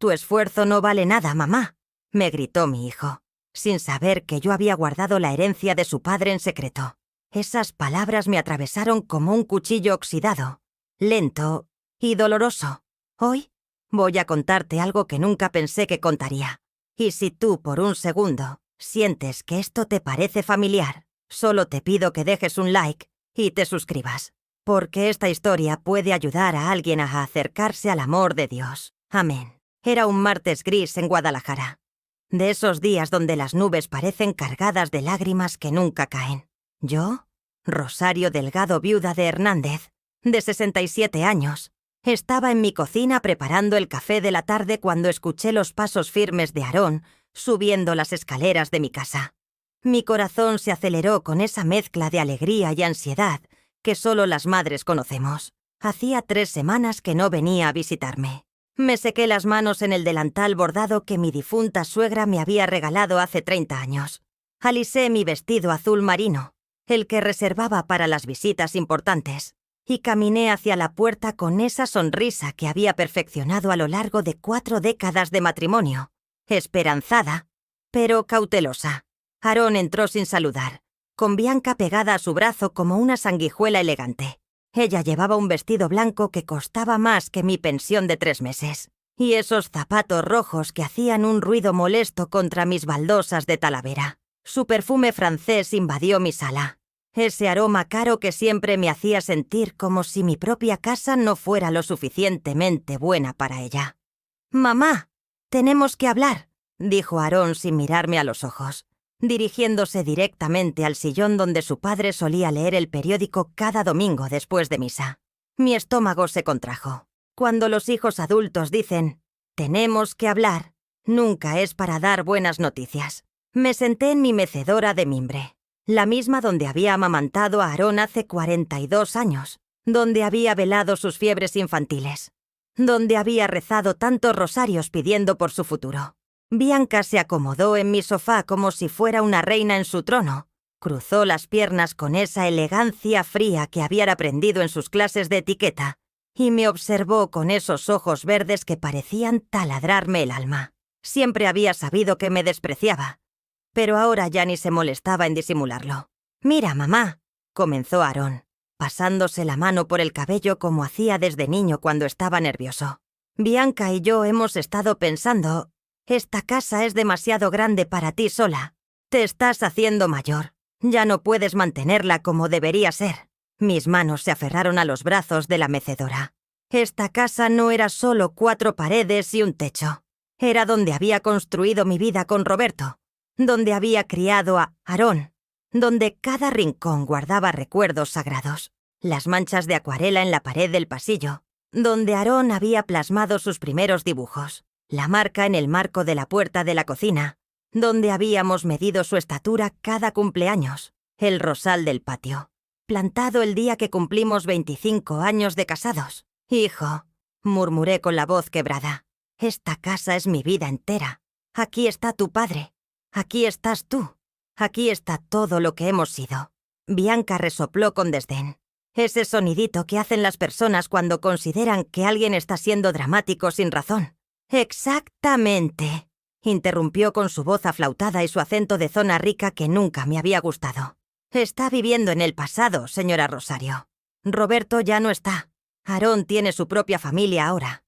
Tu esfuerzo no vale nada, mamá, me gritó mi hijo, sin saber que yo había guardado la herencia de su padre en secreto. Esas palabras me atravesaron como un cuchillo oxidado, lento y doloroso. Hoy voy a contarte algo que nunca pensé que contaría. Y si tú, por un segundo, sientes que esto te parece familiar, solo te pido que dejes un like y te suscribas, porque esta historia puede ayudar a alguien a acercarse al amor de Dios. Amén. Era un martes gris en Guadalajara. De esos días donde las nubes parecen cargadas de lágrimas que nunca caen. Yo, Rosario Delgado, viuda de Hernández, de 67 años, estaba en mi cocina preparando el café de la tarde cuando escuché los pasos firmes de Aarón subiendo las escaleras de mi casa. Mi corazón se aceleró con esa mezcla de alegría y ansiedad que solo las madres conocemos. Hacía 3 semanas que no venía a visitarme. Me sequé las manos en el delantal bordado que mi difunta suegra me había regalado hace 30 años. Alisé mi vestido azul marino, el que reservaba para las visitas importantes, y caminé hacia la puerta con esa sonrisa que había perfeccionado a lo largo de 4 décadas de matrimonio. Esperanzada, pero cautelosa. Aarón entró sin saludar, con Bianca pegada a su brazo como una sanguijuela elegante. Ella llevaba un vestido blanco que costaba más que mi pensión de 3 meses, y esos zapatos rojos que hacían un ruido molesto contra mis baldosas de Talavera. Su perfume francés invadió mi sala, ese aroma caro que siempre me hacía sentir como si mi propia casa no fuera lo suficientemente buena para ella. «Mamá, tenemos que hablar», dijo Aarón sin mirarme a los ojos, dirigiéndose directamente al sillón donde su padre solía leer el periódico cada domingo después de misa. Mi estómago se contrajo. Cuando los hijos adultos dicen «tenemos que hablar», nunca es para dar buenas noticias. Me senté en mi mecedora de mimbre, la misma donde había amamantado a Aarón hace 42 años, donde había velado sus fiebres infantiles, donde había rezado tantos rosarios pidiendo por su futuro. Bianca se acomodó en mi sofá como si fuera una reina en su trono. Cruzó las piernas con esa elegancia fría que había aprendido en sus clases de etiqueta y me observó con esos ojos verdes que parecían taladrarme el alma. Siempre había sabido que me despreciaba, pero ahora ya ni se molestaba en disimularlo. «Mira, mamá», comenzó Aarón, pasándose la mano por el cabello como hacía desde niño cuando estaba nervioso. «Bianca y yo hemos estado pensando... Esta casa es demasiado grande para ti sola. Te estás haciendo mayor. Ya no puedes mantenerla como debería ser». Mis manos se aferraron a los brazos de la mecedora. Esta casa no era solo 4 paredes y un techo. Era donde había construido mi vida con Roberto, donde había criado a Aarón, donde cada rincón guardaba recuerdos sagrados. Las manchas de acuarela en la pared del pasillo, donde Aarón había plasmado sus primeros dibujos. La marca en el marco de la puerta de la cocina, donde habíamos medido su estatura cada cumpleaños. El rosal del patio, plantado el día que cumplimos 25 años de casados. «Hijo», murmuré con la voz quebrada, «esta casa es mi vida entera. Aquí está tu padre. Aquí estás tú. Aquí está todo lo que hemos sido». Bianca resopló con desdén. Ese sonidito que hacen las personas cuando consideran que alguien está siendo dramático sin razón. «Exactamente», interrumpió con su voz aflautada y su acento de zona rica que nunca me había gustado. «Está viviendo en el pasado, señora Rosario. Roberto ya no está. Aarón tiene su propia familia ahora.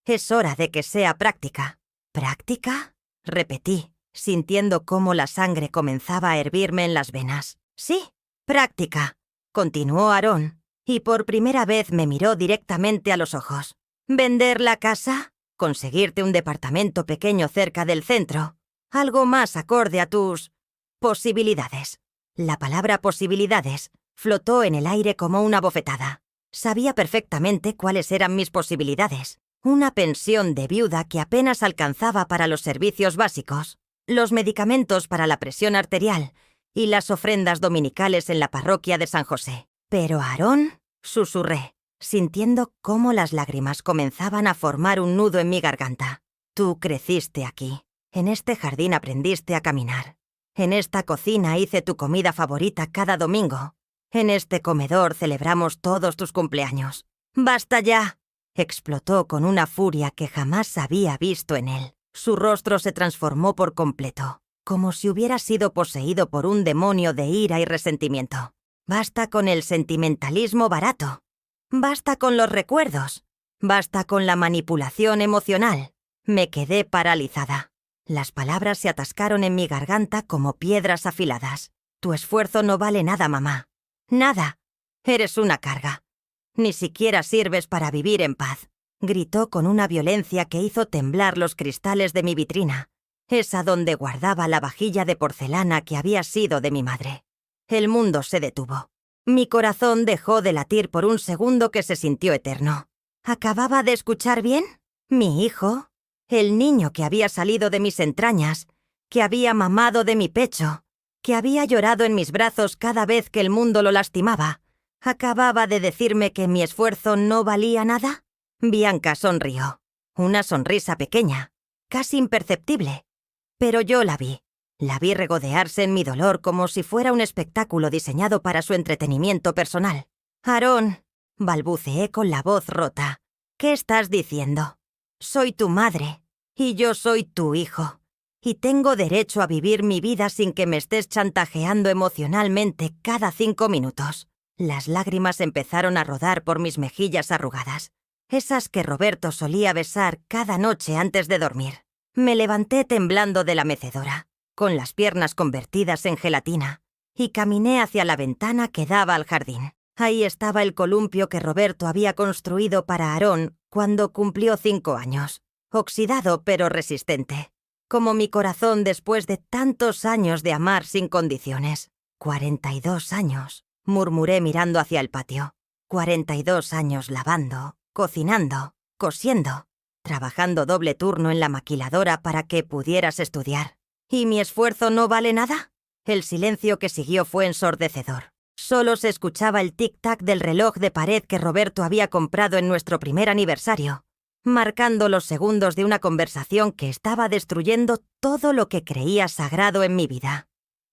Es hora de que sea práctica». «¿Práctica?», repetí, sintiendo cómo la sangre comenzaba a hervirme en las venas. «Sí, práctica», continuó Aarón, y por primera vez me miró directamente a los ojos. «¿Vender la casa? Conseguirte un departamento pequeño cerca del centro. Algo más acorde a tus posibilidades». La palabra posibilidades flotó en el aire como una bofetada. Sabía perfectamente cuáles eran mis posibilidades. Una pensión de viuda que apenas alcanzaba para los servicios básicos, los medicamentos para la presión arterial y las ofrendas dominicales en la parroquia de San José. «Pero Aarón», susurré, sintiendo cómo las lágrimas comenzaban a formar un nudo en mi garganta. «Tú creciste aquí. En este jardín aprendiste a caminar. En esta cocina hice tu comida favorita cada domingo. En este comedor celebramos todos tus cumpleaños. Basta ya. Explotó con una furia que jamás había visto en él. Su rostro se transformó por completo, como si hubiera sido poseído por un demonio de ira y resentimiento. Basta con el sentimentalismo barato. Basta con los recuerdos. Basta con la manipulación emocional. Me quedé paralizada. Las palabras se atascaron en mi garganta como piedras afiladas. Tu esfuerzo no vale nada, mamá. Nada. Eres una carga. Ni siquiera sirves para vivir en paz. Gritó con una violencia que hizo temblar los cristales de mi vitrina, esa donde guardaba la vajilla de porcelana que había sido de mi madre. El mundo se detuvo. Mi corazón dejó de latir por un segundo que se sintió eterno. ¿Acababa de escuchar bien? Mi hijo, el niño que había salido de mis entrañas, que había mamado de mi pecho, que había llorado en mis brazos cada vez que el mundo lo lastimaba, ¿acababa de decirme que mi esfuerzo no valía nada? Bianca sonrió. Una sonrisa pequeña, casi imperceptible. Pero yo la vi. La vi regodearse en mi dolor como si fuera un espectáculo diseñado para su entretenimiento personal. «Aarón», balbuceé con la voz rota, «¿qué estás diciendo? Soy tu madre, y yo soy tu hijo, y tengo derecho a vivir mi vida sin que me estés chantajeando emocionalmente cada 5 minutos». Las lágrimas empezaron a rodar por mis mejillas arrugadas, esas que Roberto solía besar cada noche antes de dormir. Me levanté temblando de la mecedora, con las piernas convertidas en gelatina, y caminé hacia la ventana que daba al jardín. Ahí estaba el columpio que Roberto había construido para Aarón cuando cumplió 5 años, oxidado pero resistente, como mi corazón después de tantos años de amar sin condiciones. 42 años, murmuré mirando hacia el patio. 42 años lavando, cocinando, cosiendo, trabajando doble turno en la maquiladora para que pudieras estudiar. ¿Y mi esfuerzo no vale nada? El silencio que siguió fue ensordecedor. Solo se escuchaba el tic-tac del reloj de pared que Roberto había comprado en nuestro primer aniversario, marcando los segundos de una conversación que estaba destruyendo todo lo que creía sagrado en mi vida.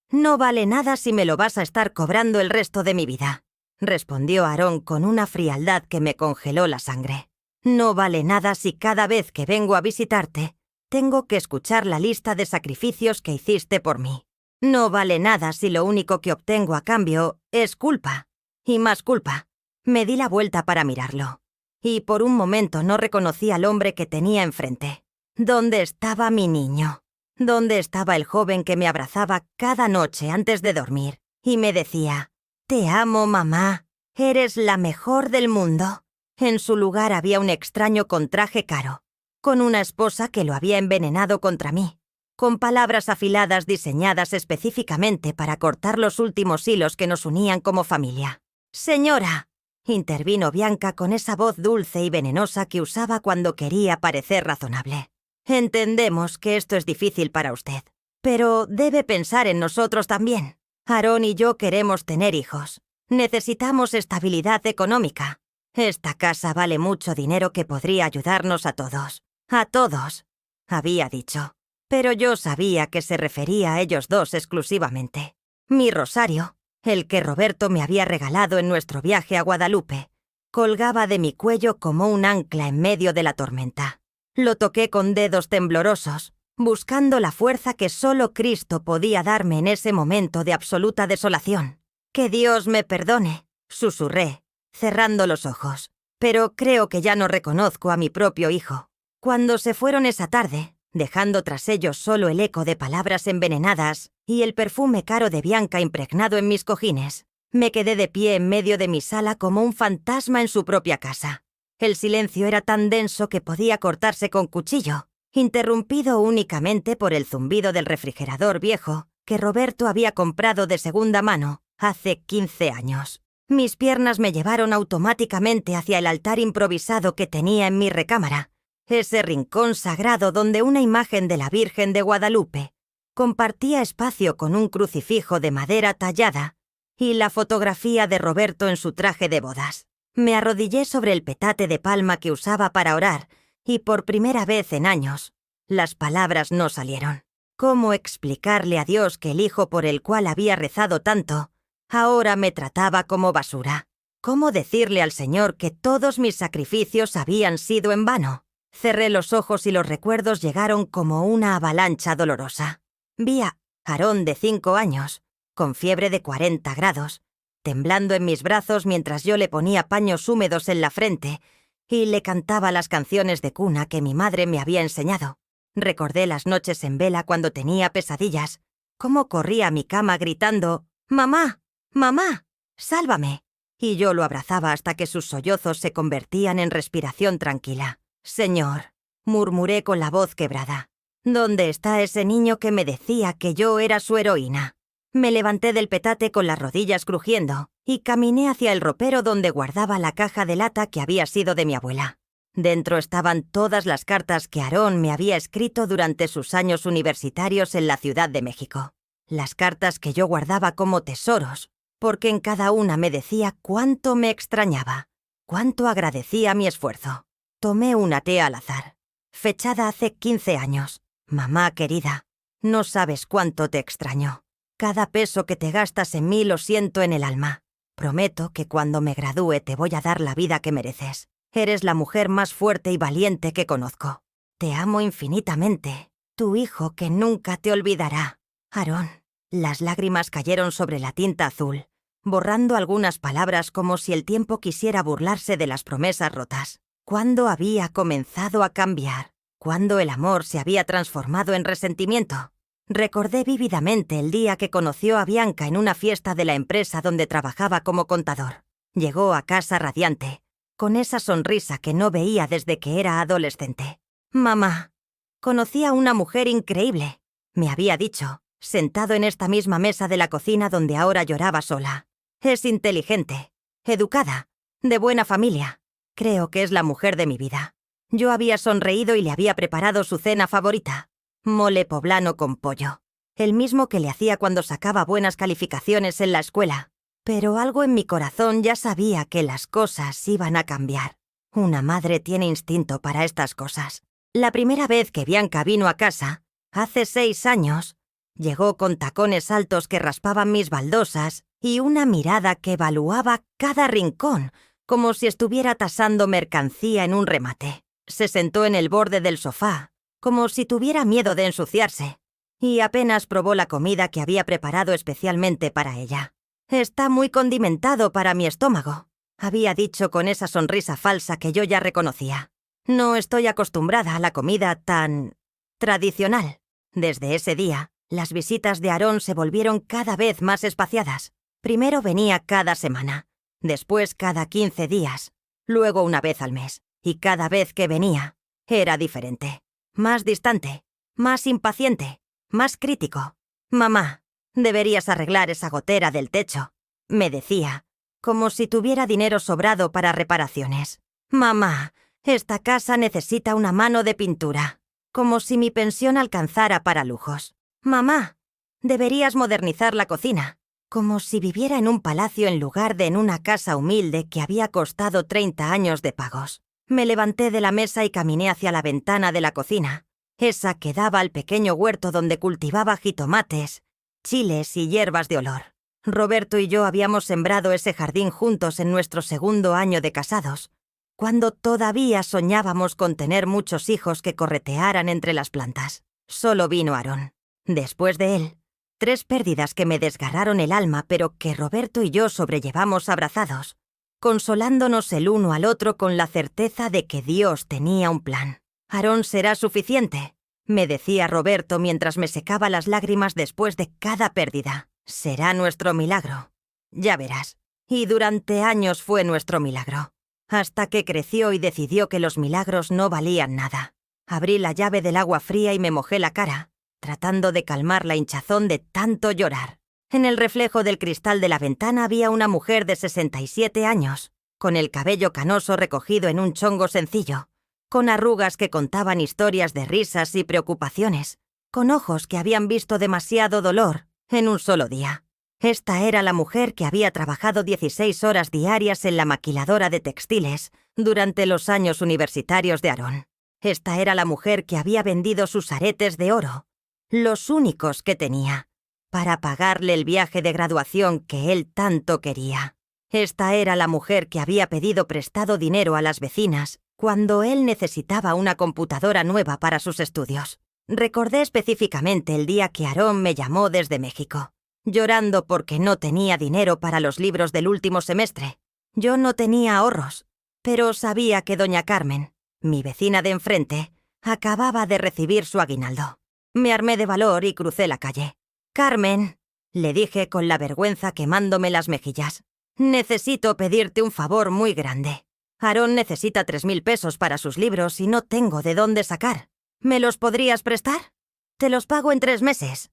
«No vale nada si me lo vas a estar cobrando el resto de mi vida», respondió Aarón con una frialdad que me congeló la sangre. «No vale nada si cada vez que vengo a visitarte tengo que escuchar la lista de sacrificios que hiciste por mí. No vale nada si lo único que obtengo a cambio es culpa. Y más culpa». Me di la vuelta para mirarlo, y por un momento no reconocí al hombre que tenía enfrente. ¿Dónde estaba mi niño? ¿Dónde estaba el joven que me abrazaba cada noche antes de dormir y me decía: «Te amo, mamá, eres la mejor del mundo»? En su lugar había un extraño con traje caro, con una esposa que lo había envenenado contra mí, con palabras afiladas diseñadas específicamente para cortar los últimos hilos que nos unían como familia. «Señora», intervino Bianca con esa voz dulce y venenosa que usaba cuando quería parecer razonable. «Entendemos que esto es difícil para usted, pero debe pensar en nosotros también. Aarón y yo queremos tener hijos. Necesitamos estabilidad económica. Esta casa vale mucho dinero que podría ayudarnos a todos. A todos», había dicho. Pero yo sabía que se refería a ellos dos exclusivamente. Mi rosario, el que Roberto me había regalado en nuestro viaje a Guadalupe, colgaba de mi cuello como un ancla en medio de la tormenta. Lo toqué con dedos temblorosos, buscando la fuerza que solo Cristo podía darme en ese momento de absoluta desolación. «Que Dios me perdone», susurré, cerrando los ojos. Pero creo que ya no reconozco a mi propio hijo. Cuando se fueron esa tarde, dejando tras ellos solo el eco de palabras envenenadas y el perfume caro de Bianca impregnado en mis cojines, me quedé de pie en medio de mi sala como un fantasma en su propia casa. El silencio era tan denso que podía cortarse con cuchillo, interrumpido únicamente por el zumbido del refrigerador viejo que Roberto había comprado de segunda mano hace 15 años. Mis piernas me llevaron automáticamente hacia el altar improvisado que tenía en mi recámara, ese rincón sagrado donde una imagen de la Virgen de Guadalupe compartía espacio con un crucifijo de madera tallada y la fotografía de Roberto en su traje de bodas. Me arrodillé sobre el petate de palma que usaba para orar y por primera vez en años, las palabras no salieron. ¿Cómo explicarle a Dios que el hijo por el cual había rezado tanto ahora me trataba como basura? ¿Cómo decirle al Señor que todos mis sacrificios habían sido en vano? Cerré los ojos y los recuerdos llegaron como una avalancha dolorosa. Vi a Aarón de 5 años, con fiebre de 40 grados, temblando en mis brazos mientras yo le ponía paños húmedos en la frente y le cantaba las canciones de cuna que mi madre me había enseñado. Recordé las noches en vela cuando tenía pesadillas, cómo corría a mi cama gritando «¡Mamá! ¡Mamá! ¡Sálvame!». Y yo lo abrazaba hasta que sus sollozos se convertían en respiración tranquila. «Señor», murmuré con la voz quebrada, «¿dónde está ese niño que me decía que yo era su heroína?». Me levanté del petate con las rodillas crujiendo y caminé hacia el ropero donde guardaba la caja de lata que había sido de mi abuela. Dentro estaban todas las cartas que Aarón me había escrito durante sus años universitarios en la Ciudad de México. Las cartas que yo guardaba como tesoros, porque en cada una me decía cuánto me extrañaba, cuánto agradecía mi esfuerzo. Tomé una tea al azar, fechada hace 15 años. «Mamá querida, no sabes cuánto te extraño. Cada peso que te gastas en mí lo siento en el alma. Prometo que cuando me gradúe te voy a dar la vida que mereces. Eres la mujer más fuerte y valiente que conozco. Te amo infinitamente. Tu hijo que nunca te olvidará. Aarón». Las lágrimas cayeron sobre la tinta azul, borrando algunas palabras como si el tiempo quisiera burlarse de las promesas rotas. ¿Cuándo había comenzado a cambiar? ¿Cuándo el amor se había transformado en resentimiento? Recordé vívidamente el día que conoció a Bianca en una fiesta de la empresa donde trabajaba como contador. Llegó a casa radiante, con esa sonrisa que no veía desde que era adolescente. «Mamá, conocí a una mujer increíble», me había dicho, sentado en esta misma mesa de la cocina donde ahora lloraba sola. «Es inteligente, educada, de buena familia. Creo que es la mujer de mi vida». Yo había sonreído y le había preparado su cena favorita, mole poblano con pollo, el mismo que le hacía cuando sacaba buenas calificaciones en la escuela. Pero algo en mi corazón ya sabía que las cosas iban a cambiar. Una madre tiene instinto para estas cosas. La primera vez que Bianca vino a casa, hace 6 años, llegó con tacones altos que raspaban mis baldosas y una mirada que evaluaba cada rincón, como si estuviera tasando mercancía en un remate. Se sentó en el borde del sofá, como si tuviera miedo de ensuciarse, y apenas probó la comida que había preparado especialmente para ella. «Está muy condimentado para mi estómago», había dicho con esa sonrisa falsa que yo ya reconocía. «No estoy acostumbrada a la comida tan tradicional». Desde ese día, las visitas de Aarón se volvieron cada vez más espaciadas. Primero venía cada semana, después cada 15 días, luego una vez al mes. Y cada vez que venía, era diferente. Más distante, más impaciente, más crítico. «Mamá, deberías arreglar esa gotera del techo», me decía, como si tuviera dinero sobrado para reparaciones. «Mamá, esta casa necesita una mano de pintura», como si mi pensión alcanzara para lujos. «Mamá, deberías modernizar la cocina», como si viviera en un palacio en lugar de en una casa humilde que había costado 30 años de pagos. Me levanté de la mesa y caminé hacia la ventana de la cocina, esa que daba al pequeño huerto donde cultivaba jitomates, chiles y hierbas de olor. Roberto y yo habíamos sembrado ese jardín juntos en nuestro 2º año de casados, cuando todavía soñábamos con tener muchos hijos que corretearan entre las plantas. Solo vino Aarón. Después de él, 3 pérdidas que me desgarraron el alma, pero que Roberto y yo sobrellevamos abrazados, consolándonos el uno al otro con la certeza de que Dios tenía un plan. «Aarón será suficiente», me decía Roberto mientras me secaba las lágrimas después de cada pérdida. «Será nuestro milagro. Ya verás». Y durante años fue nuestro milagro, hasta que creció y decidió que los milagros no valían nada. Abrí la llave del agua fría y me mojé la cara, tratando de calmar la hinchazón de tanto llorar. En el reflejo del cristal de la ventana había una mujer de 67 años, con el cabello canoso recogido en un chongo sencillo, con arrugas que contaban historias de risas y preocupaciones, con ojos que habían visto demasiado dolor en un solo día. Esta era la mujer que había trabajado 16 horas diarias en la maquiladora de textiles durante los años universitarios de Aarón. Esta era la mujer que había vendido sus aretes de oro, los únicos que tenía, para pagarle el viaje de graduación que él tanto quería. Esta era la mujer que había pedido prestado dinero a las vecinas cuando él necesitaba una computadora nueva para sus estudios. Recordé específicamente el día que Aarón me llamó desde México, llorando porque no tenía dinero para los libros del último semestre. Yo no tenía ahorros, pero sabía que doña Carmen, mi vecina de enfrente, acababa de recibir su aguinaldo. Me armé de valor y crucé la calle. «Carmen», le dije con la vergüenza quemándome las mejillas, «necesito pedirte un favor muy grande. Aarón necesita 3.000 pesos para sus libros y no tengo de dónde sacar. ¿Me los podrías prestar? Te los pago en 3 meses».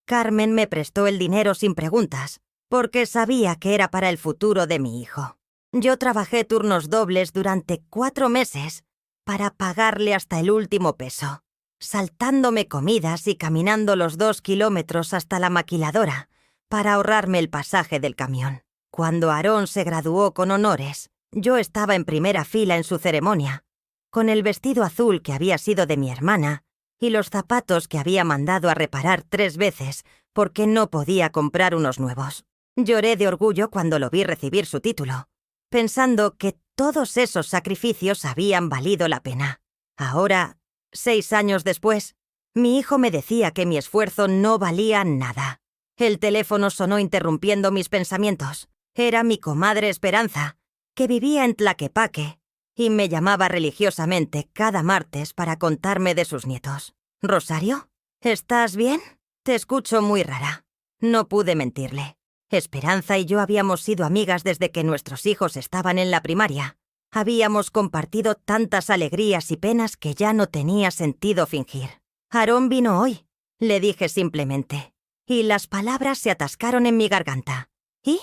Carmen me prestó el dinero sin preguntas, porque sabía que era para el futuro de mi hijo. Yo trabajé turnos dobles durante 4 meses para pagarle hasta el último peso, saltándome comidas y caminando los 2 kilómetros hasta la maquiladora para ahorrarme el pasaje del camión. Cuando Aarón se graduó con honores, yo estaba en primera fila en su ceremonia, con el vestido azul que había sido de mi hermana y los zapatos que había mandado a reparar 3 veces porque no podía comprar unos nuevos. Lloré de orgullo cuando lo vi recibir su título, pensando que todos esos sacrificios habían valido la pena. Ahora, 6 años después, mi hijo me decía que mi esfuerzo no valía nada. El teléfono sonó interrumpiendo mis pensamientos. Era mi comadre Esperanza, que vivía en Tlaquepaque, y me llamaba religiosamente cada martes para contarme de sus nietos. «Rosario, ¿estás bien? Te escucho muy rara». No pude mentirle. Esperanza y yo habíamos sido amigas desde que nuestros hijos estaban en la primaria. Habíamos compartido tantas alegrías y penas que ya no tenía sentido fingir. «Aarón vino hoy», le dije simplemente, y las palabras se atascaron en mi garganta. «¿Y?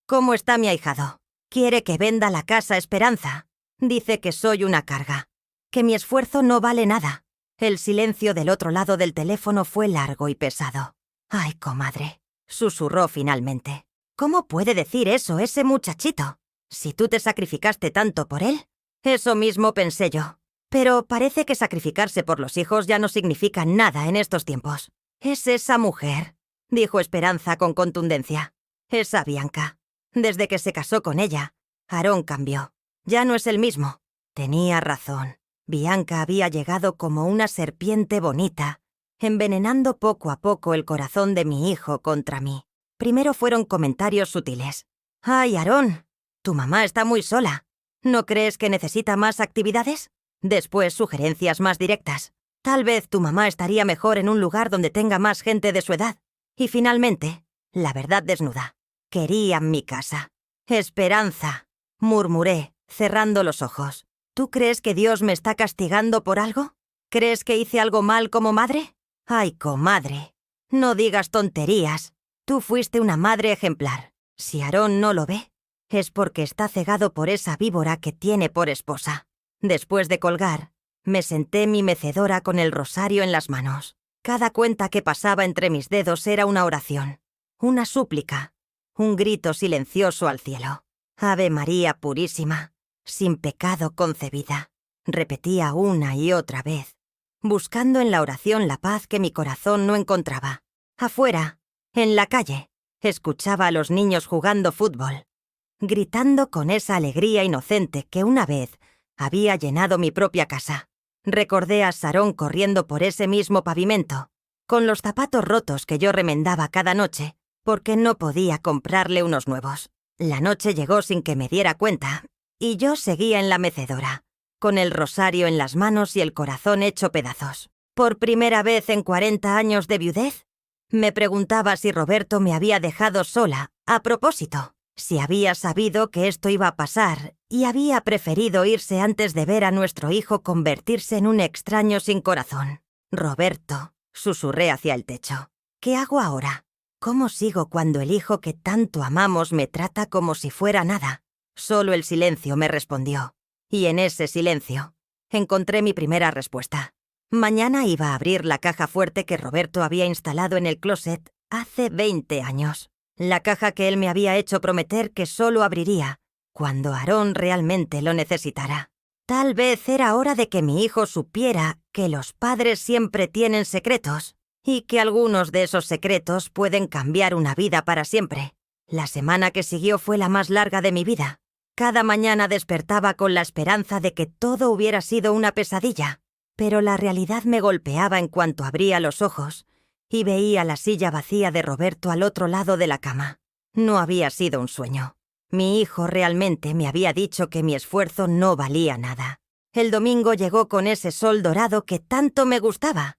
¿Cómo está mi ahijado? Quiere que venda la casa Esperanza. Dice que soy una carga, que mi esfuerzo no vale nada». El silencio del otro lado del teléfono fue largo y pesado. «Ay, comadre», susurró finalmente. «¿Cómo puede decir eso ese muchachito? Si tú te sacrificaste tanto por él». Eso mismo pensé yo. Pero parece que sacrificarse por los hijos ya no significa nada en estos tiempos. «Es esa mujer», dijo Esperanza con contundencia. «Esa Bianca. Desde que se casó con ella, Aarón cambió. Ya no es el mismo». Tenía razón. Bianca había llegado como una serpiente bonita, envenenando poco a poco el corazón de mi hijo contra mí. Primero fueron comentarios sutiles. «Ay, Aarón, tu mamá está muy sola. ¿No crees que necesita más actividades?» Después sugerencias más directas. «Tal vez tu mamá estaría mejor en un lugar donde tenga más gente de su edad». Y finalmente, la verdad desnuda. Quería mi casa. «Esperanza», murmuré, cerrando los ojos. «¿Tú crees que Dios me está castigando por algo? ¿Crees que hice algo mal como madre?» «Ay, comadre, no digas tonterías. Tú fuiste una madre ejemplar. Si Aarón no lo ve, es porque está cegado por esa víbora que tiene por esposa». Después de colgar, me senté en mi mecedora con el rosario en las manos. Cada cuenta que pasaba entre mis dedos era una oración, una súplica, un grito silencioso al cielo. «Ave María Purísima, sin pecado concebida», repetía una y otra vez, buscando en la oración la paz que mi corazón no encontraba. Afuera, en la calle, escuchaba a los niños jugando fútbol, gritando con esa alegría inocente que una vez había llenado mi propia casa. Recordé a Sarón corriendo por ese mismo pavimento, con los zapatos rotos que yo remendaba cada noche, porque no podía comprarle unos nuevos. La noche llegó sin que me diera cuenta, y yo seguía en la mecedora, con el rosario en las manos y el corazón hecho pedazos. Por primera vez en 40 años de viudez, me preguntaba si Roberto me había dejado sola, a propósito, si había sabido que esto iba a pasar y había preferido irse antes de ver a nuestro hijo convertirse en un extraño sin corazón. «Roberto», susurré hacia el techo. «¿Qué hago ahora? ¿Cómo sigo cuando el hijo que tanto amamos me trata como si fuera nada?» Solo el silencio me respondió. Y en ese silencio encontré mi primera respuesta. Mañana iba a abrir la caja fuerte que Roberto había instalado en el closet hace 20 años. La caja que él me había hecho prometer que solo abriría cuando Aarón realmente lo necesitara. Tal vez era hora de que mi hijo supiera que los padres siempre tienen secretos y que algunos de esos secretos pueden cambiar una vida para siempre. La semana que siguió fue la más larga de mi vida. Cada mañana despertaba con la esperanza de que todo hubiera sido una pesadilla, pero la realidad me golpeaba en cuanto abría los ojos y veía la silla vacía de Roberto al otro lado de la cama. No había sido un sueño. Mi hijo realmente me había dicho que mi esfuerzo no valía nada. El domingo llegó con ese sol dorado que tanto me gustaba,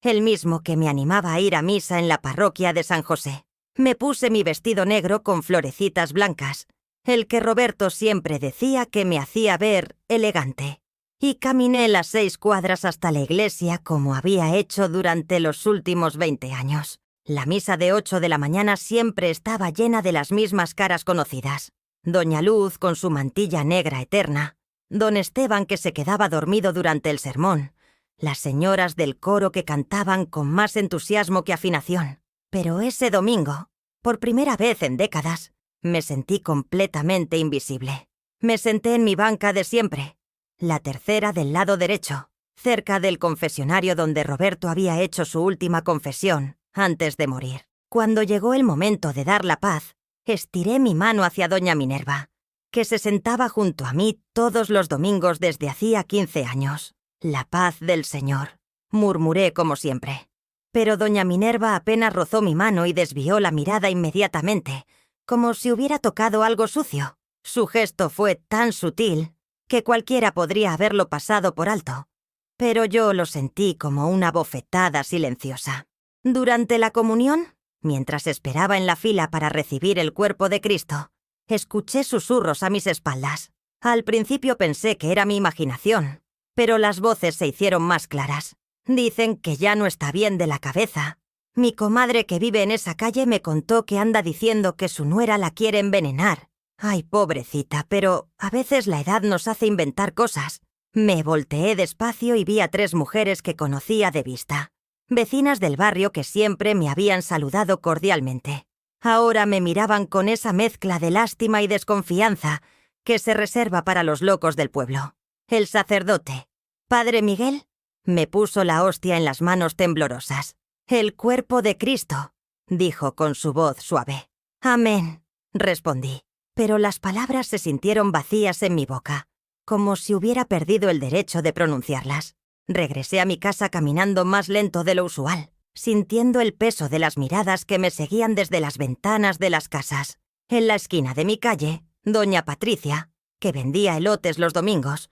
el mismo que me animaba a ir a misa en la parroquia de San José. Me puse mi vestido negro con florecitas blancas, el que Roberto siempre decía que me hacía ver elegante, y caminé las 6 cuadras hasta la iglesia como había hecho durante los últimos 20 años. La misa de 8 de la mañana siempre estaba llena de las mismas caras conocidas. Doña Luz con su mantilla negra eterna, don Esteban que se quedaba dormido durante el sermón, las señoras del coro que cantaban con más entusiasmo que afinación. Pero ese domingo, por primera vez en décadas, me sentí completamente invisible. Me senté en mi banca de siempre, la tercera del lado derecho, cerca del confesionario donde Roberto había hecho su última confesión antes de morir. Cuando llegó el momento de dar la paz, estiré mi mano hacia doña Minerva, que se sentaba junto a mí todos los domingos desde hacía 15 años. «La paz del Señor», murmuré como siempre. Pero doña Minerva apenas rozó mi mano y desvió la mirada inmediatamente, como si hubiera tocado algo sucio. Su gesto fue tan sutil que cualquiera podría haberlo pasado por alto, pero yo lo sentí como una bofetada silenciosa. Durante la comunión, mientras esperaba en la fila para recibir el cuerpo de Cristo, escuché susurros a mis espaldas. Al principio pensé que era mi imaginación, pero las voces se hicieron más claras. Dicen que ya no está bien de la cabeza. Mi comadre que vive en esa calle me contó que anda diciendo que su nuera la quiere envenenar. Ay, pobrecita, pero a veces la edad nos hace inventar cosas. Me volteé despacio y vi a 3 mujeres que conocía de vista, vecinas del barrio que siempre me habían saludado cordialmente. Ahora me miraban con esa mezcla de lástima y desconfianza que se reserva para los locos del pueblo. El sacerdote, Padre Miguel, me puso la hostia en las manos temblorosas. «El cuerpo de Cristo», dijo con su voz suave. «Amén», respondí, pero las palabras se sintieron vacías en mi boca, como si hubiera perdido el derecho de pronunciarlas. Regresé a mi casa caminando más lento de lo usual, sintiendo el peso de las miradas que me seguían desde las ventanas de las casas. En la esquina de mi calle, doña Patricia, que vendía elotes los domingos,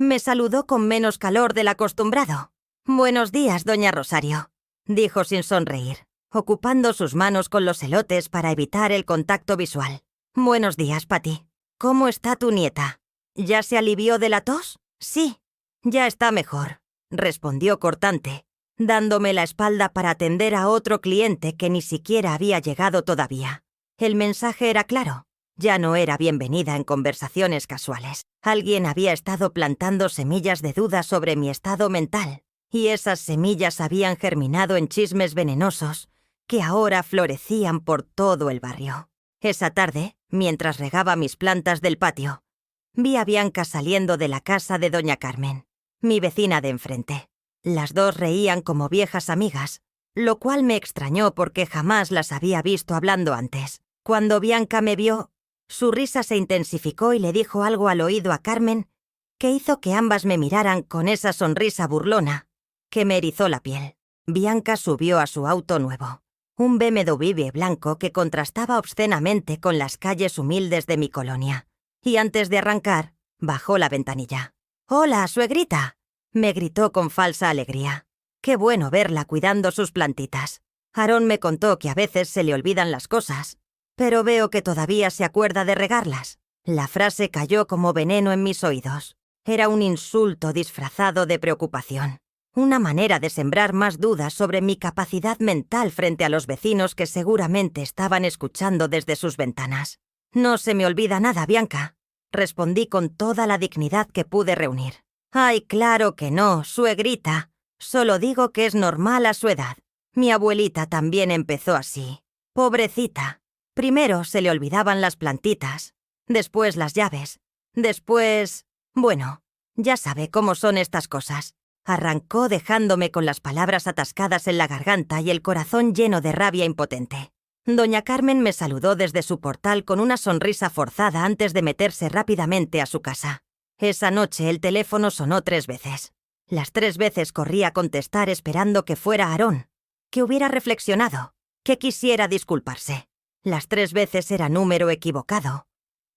me saludó con menos calor del acostumbrado. «Buenos días, doña Rosario», dijo sin sonreír, ocupando sus manos con los elotes para evitar el contacto visual. «Buenos días, Pati. ¿Cómo está tu nieta? ¿Ya se alivió de la tos?» «Sí, ya está mejor», respondió cortante, dándome la espalda para atender a otro cliente que ni siquiera había llegado todavía. El mensaje era claro. Ya no era bienvenida en conversaciones casuales. Alguien había estado plantando semillas de duda sobre mi estado mental, y esas semillas habían germinado en chismes venenosos que ahora florecían por todo el barrio. Esa tarde, mientras regaba mis plantas del patio, vi a Bianca saliendo de la casa de doña Carmen, mi vecina de enfrente. Las 2 reían como viejas amigas, lo cual me extrañó porque jamás las había visto hablando antes. Cuando Bianca me vio, su risa se intensificó y le dijo algo al oído a Carmen que hizo que ambas me miraran con esa sonrisa burlona que me erizó la piel. Bianca subió a su auto nuevo, un BMW blanco que contrastaba obscenamente con las calles humildes de mi colonia, y antes de arrancar, bajó la ventanilla. «Hola, suegrita», me gritó con falsa alegría. Qué bueno verla cuidando sus plantitas. Aarón me contó que a veces se le olvidan las cosas, pero veo que todavía se acuerda de regarlas. La frase cayó como veneno en mis oídos. Era un insulto disfrazado de preocupación. Una manera de sembrar más dudas sobre mi capacidad mental frente a los vecinos que seguramente estaban escuchando desde sus ventanas. «No se me olvida nada, Bianca», respondí con toda la dignidad que pude reunir. «Ay, claro que no, suegrita. Solo digo que es normal a su edad. Mi abuelita también empezó así. Pobrecita. Primero se le olvidaban las plantitas, después las llaves, después... Bueno, ya sabe cómo son estas cosas». Arrancó dejándome con las palabras atascadas en la garganta y el corazón lleno de rabia impotente. Doña Carmen me saludó desde su portal con una sonrisa forzada antes de meterse rápidamente a su casa. Esa noche el teléfono sonó 3 veces. Las 3 veces corrí a contestar esperando que fuera Aarón, que hubiera reflexionado, que quisiera disculparse. Las 3 veces era número equivocado.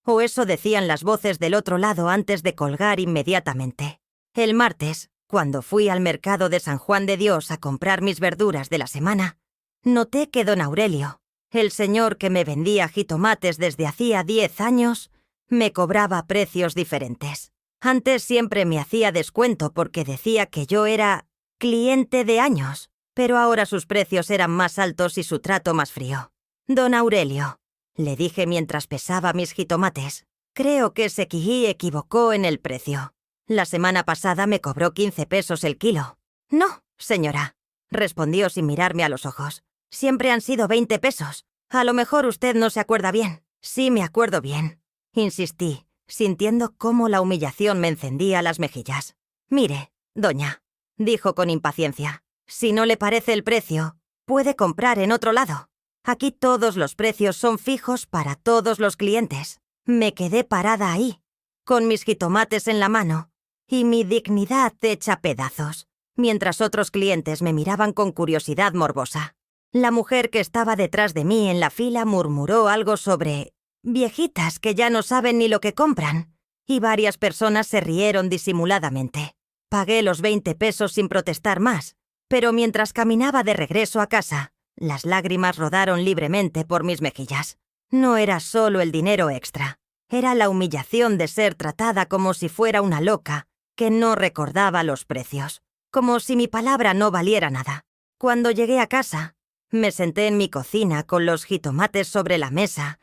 O eso decían las voces del otro lado antes de colgar inmediatamente. El martes, cuando fui al mercado de San Juan de Dios a comprar mis verduras de la semana, noté que don Aurelio, el señor que me vendía jitomates desde hacía 10 años, me cobraba precios diferentes. Antes siempre me hacía descuento porque decía que yo era cliente de años, pero ahora sus precios eran más altos y su trato más frío. Don Aurelio, le dije mientras pesaba mis jitomates, creo que se equivocó en el precio. La semana pasada me cobró 15 pesos el kilo. No, señora, respondió sin mirarme a los ojos. Siempre han sido 20 pesos. A lo mejor usted no se acuerda bien. Sí, me acuerdo bien. Insistí, sintiendo cómo la humillación me encendía las mejillas. Mire, doña, dijo con impaciencia, si no le parece el precio, puede comprar en otro lado. Aquí todos los precios son fijos para todos los clientes. Me quedé parada ahí, con mis jitomates en la mano y mi dignidad hecha pedazos, mientras otros clientes me miraban con curiosidad morbosa. La mujer que estaba detrás de mí en la fila murmuró algo sobre viejitas que ya no saben ni lo que compran, y varias personas se rieron disimuladamente. Pagué los 20 pesos sin protestar más, pero mientras caminaba de regreso a casa, las lágrimas rodaron libremente por mis mejillas. No era solo el dinero extra, era la humillación de ser tratada como si fuera una loca que no recordaba los precios, como si mi palabra no valiera nada. Cuando llegué a casa, me senté en mi cocina con los jitomates sobre la mesa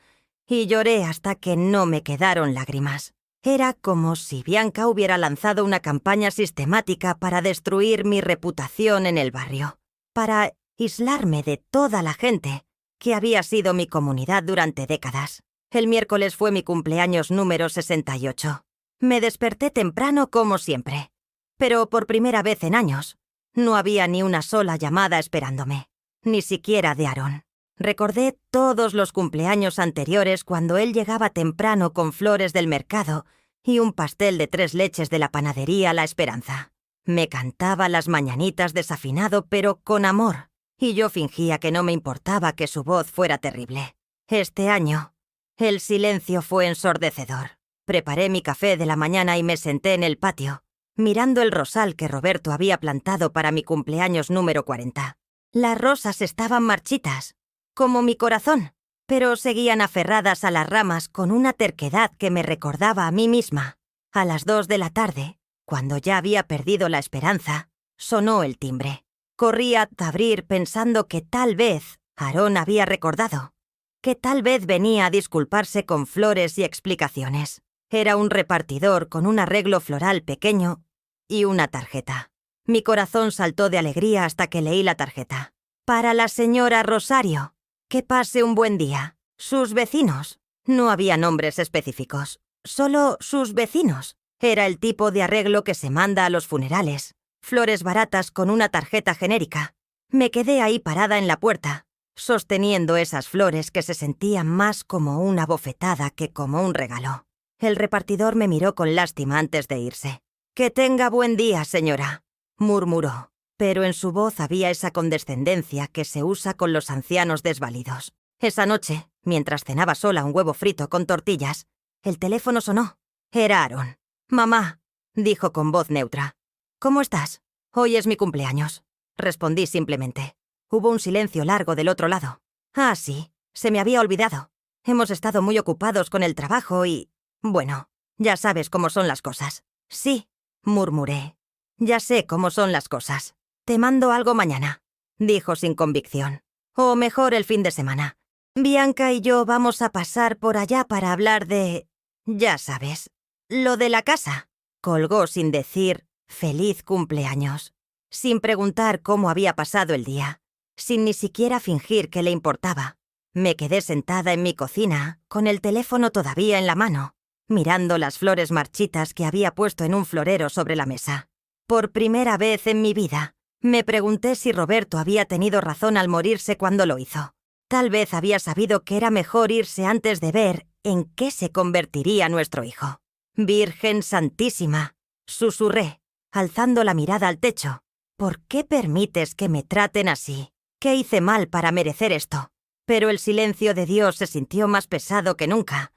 y lloré hasta que no me quedaron lágrimas. Era como si Bianca hubiera lanzado una campaña sistemática para destruir mi reputación en el barrio, para aislarme de toda la gente que había sido mi comunidad durante décadas. El miércoles fue mi cumpleaños número 68. Me desperté temprano como siempre, pero por primera vez en años, no había ni una sola llamada esperándome, ni siquiera de Aarón. Recordé todos los cumpleaños anteriores cuando él llegaba temprano con flores del mercado y un pastel de 3 leches de la panadería La Esperanza. Me cantaba las mañanitas desafinado pero con amor, y yo fingía que no me importaba que su voz fuera terrible. Este año, el silencio fue ensordecedor. Preparé mi café de la mañana y me senté en el patio, mirando el rosal que Roberto había plantado para mi cumpleaños número 40. Las rosas estaban marchitas, como mi corazón, pero seguían aferradas a las ramas con una terquedad que me recordaba a mí misma. A las 2 de la tarde, cuando ya había perdido la esperanza, sonó el timbre. Corrí a abrir pensando que tal vez Aarón había recordado, que tal vez venía a disculparse con flores y explicaciones. Era un repartidor con un arreglo floral pequeño y una tarjeta. Mi corazón saltó de alegría hasta que leí la tarjeta. Para la señora Rosario. Que pase un buen día. Sus vecinos. No había nombres específicos. Solo sus vecinos. Era el tipo de arreglo que se manda a los funerales. Flores baratas con una tarjeta genérica. Me quedé ahí parada en la puerta, sosteniendo esas flores que se sentían más como una bofetada que como un regalo. El repartidor me miró con lástima antes de irse. «Que tenga buen día, señora», murmuró, pero en su voz había esa condescendencia que se usa con los ancianos desvalidos. Esa noche, mientras cenaba sola un huevo frito con tortillas, el teléfono sonó. Era Aarón. «Mamá», dijo con voz neutra. «¿Cómo estás? Hoy es mi cumpleaños», respondí simplemente. Hubo un silencio largo del otro lado. «Ah, sí, se me había olvidado. Hemos estado muy ocupados con el trabajo y... bueno, ya sabes cómo son las cosas». «Sí», murmuré. «Ya sé cómo son las cosas. Te mando algo mañana», dijo sin convicción. «O mejor el fin de semana. Bianca y yo vamos a pasar por allá para hablar de... ya sabes, lo de la casa». Colgó sin decir «feliz cumpleaños», sin preguntar cómo había pasado el día, sin ni siquiera fingir que le importaba. Me quedé sentada en mi cocina, con el teléfono todavía en la mano, mirando las flores marchitas que había puesto en un florero sobre la mesa. Por primera vez en mi vida, me pregunté si Roberto había tenido razón al morirse cuando lo hizo. Tal vez había sabido que era mejor irse antes de ver en qué se convertiría nuestro hijo. «Virgen Santísima», susurré, alzando la mirada al techo. «¿Por qué permites que me traten así? ¿Qué hice mal para merecer esto?» Pero el silencio de Dios se sintió más pesado que nunca,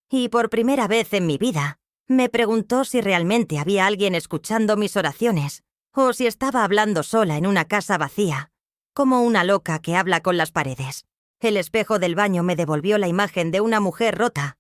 y por primera vez en mi vida me preguntó si realmente había alguien escuchando mis oraciones, o si estaba hablando sola en una casa vacía, como una loca que habla con las paredes. El espejo del baño me devolvió la imagen de una mujer rota,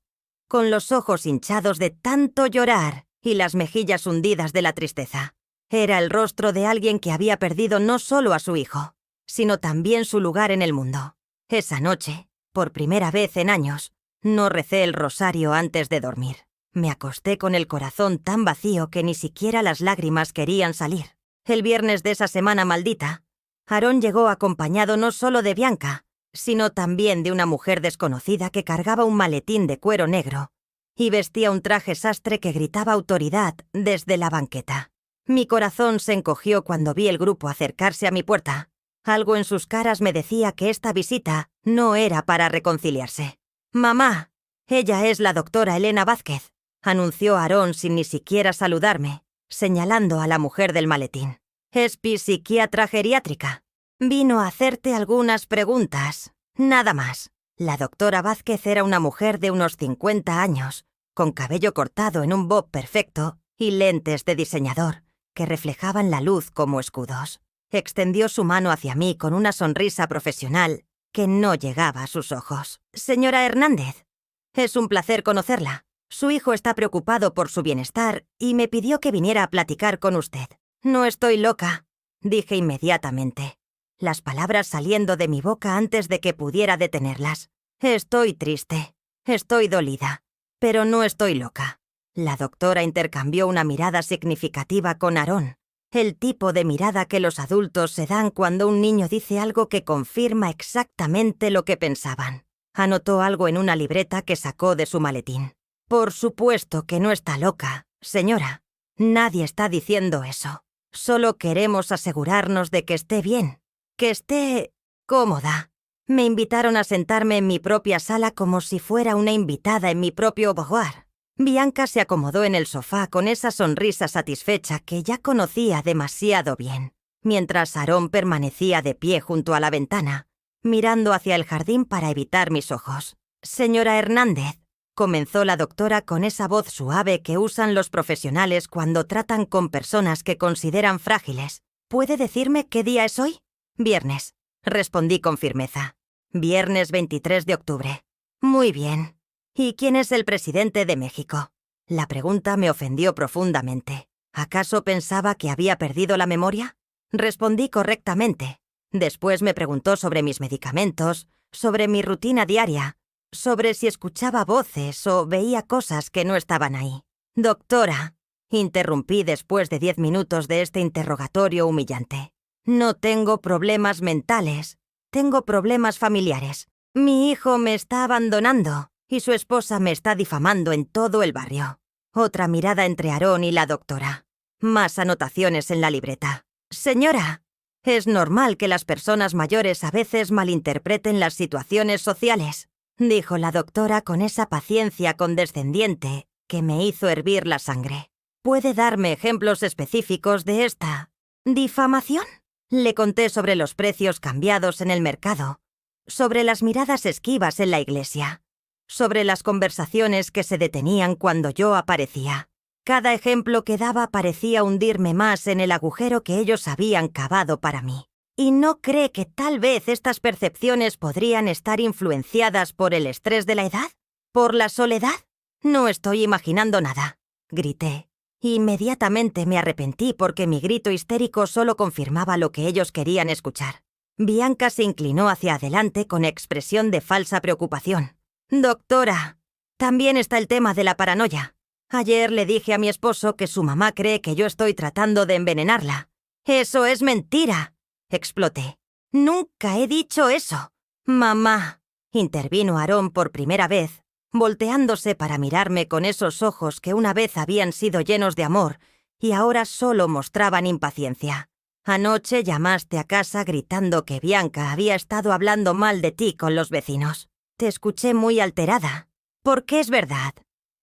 con los ojos hinchados de tanto llorar y las mejillas hundidas de la tristeza. Era el rostro de alguien que había perdido no solo a su hijo, sino también su lugar en el mundo. Esa noche, por primera vez en años, no recé el rosario antes de dormir. Me acosté con el corazón tan vacío que ni siquiera las lágrimas querían salir. El viernes de esa semana maldita, Aarón llegó acompañado no solo de Bianca, sino también de una mujer desconocida que cargaba un maletín de cuero negro y vestía un traje sastre que gritaba autoridad desde la banqueta. Mi corazón se encogió cuando vi el grupo acercarse a mi puerta. Algo en sus caras me decía que esta visita no era para reconciliarse. «Mamá, ella es la doctora Elena Vázquez», anunció Aarón sin ni siquiera saludarme, señalando a la mujer del maletín. «Es psiquiatra geriátrica. Vino a hacerte algunas preguntas, nada más». La doctora Vázquez era una mujer de unos 50 años, con cabello cortado en un bob perfecto y lentes de diseñador, que reflejaban la luz como escudos. Extendió su mano hacia mí con una sonrisa profesional que no llegaba a sus ojos. «Señora Hernández, es un placer conocerla. Su hijo está preocupado por su bienestar y me pidió que viniera a platicar con usted». «No estoy loca», dije inmediatamente, las palabras saliendo de mi boca antes de que pudiera detenerlas. «Estoy triste, estoy dolida, pero no estoy loca». La doctora intercambió una mirada significativa con Aarón, el tipo de mirada que los adultos se dan cuando un niño dice algo que confirma exactamente lo que pensaban. Anotó algo en una libreta que sacó de su maletín. «Por supuesto que no está loca, señora. Nadie está diciendo eso. Solo queremos asegurarnos de que esté bien, que esté cómoda». Me invitaron a sentarme en mi propia sala como si fuera una invitada en mi propio boudoir. Bianca se acomodó en el sofá con esa sonrisa satisfecha que ya conocía demasiado bien, mientras Aarón permanecía de pie junto a la ventana, mirando hacia el jardín para evitar mis ojos. «Señora Hernández», comenzó la doctora con esa voz suave que usan los profesionales cuando tratan con personas que consideran frágiles, «¿puede decirme qué día es hoy?» «Viernes», respondí con firmeza. «Viernes 23 de octubre. Muy bien. ¿Y quién es el presidente de México?» La pregunta me ofendió profundamente. ¿Acaso pensaba que había perdido la memoria? Respondí correctamente. Después me preguntó sobre mis medicamentos, sobre mi rutina diaria, sobre si escuchaba voces o veía cosas que no estaban ahí. «Doctora», interrumpí después de 10 minutos de este interrogatorio humillante, «no tengo problemas mentales, tengo problemas familiares. Mi hijo me está abandonando y su esposa me está difamando en todo el barrio». Otra mirada entre Aarón y la doctora. Más anotaciones en la libreta. «Señora, es normal que las personas mayores a veces malinterpreten las situaciones sociales», dijo la doctora con esa paciencia condescendiente que me hizo hervir la sangre. «¿Puede darme ejemplos específicos de esta difamación?» Le conté sobre los precios cambiados en el mercado, sobre las miradas esquivas en la iglesia, sobre las conversaciones que se detenían cuando yo aparecía. Cada ejemplo que daba parecía hundirme más en el agujero que ellos habían cavado para mí. ¿Y no cree que tal vez estas percepciones podrían estar influenciadas por el estrés de la edad? ¿Por la soledad? No estoy imaginando nada», grité. Inmediatamente me arrepentí porque mi grito histérico solo confirmaba lo que ellos querían escuchar. Bianca se inclinó hacia adelante con expresión de falsa preocupación. «Doctora, también está el tema de la paranoia. Ayer le dije a mi esposo que su mamá cree que yo estoy tratando de envenenarla». «Eso es mentira», exploté. «Nunca he dicho eso». «Mamá», intervino Aarón por primera vez, volteándose para mirarme con esos ojos que una vez habían sido llenos de amor y ahora solo mostraban impaciencia. Anoche llamaste a casa gritando que Bianca había estado hablando mal de ti con los vecinos. Te escuché muy alterada. Porque es verdad.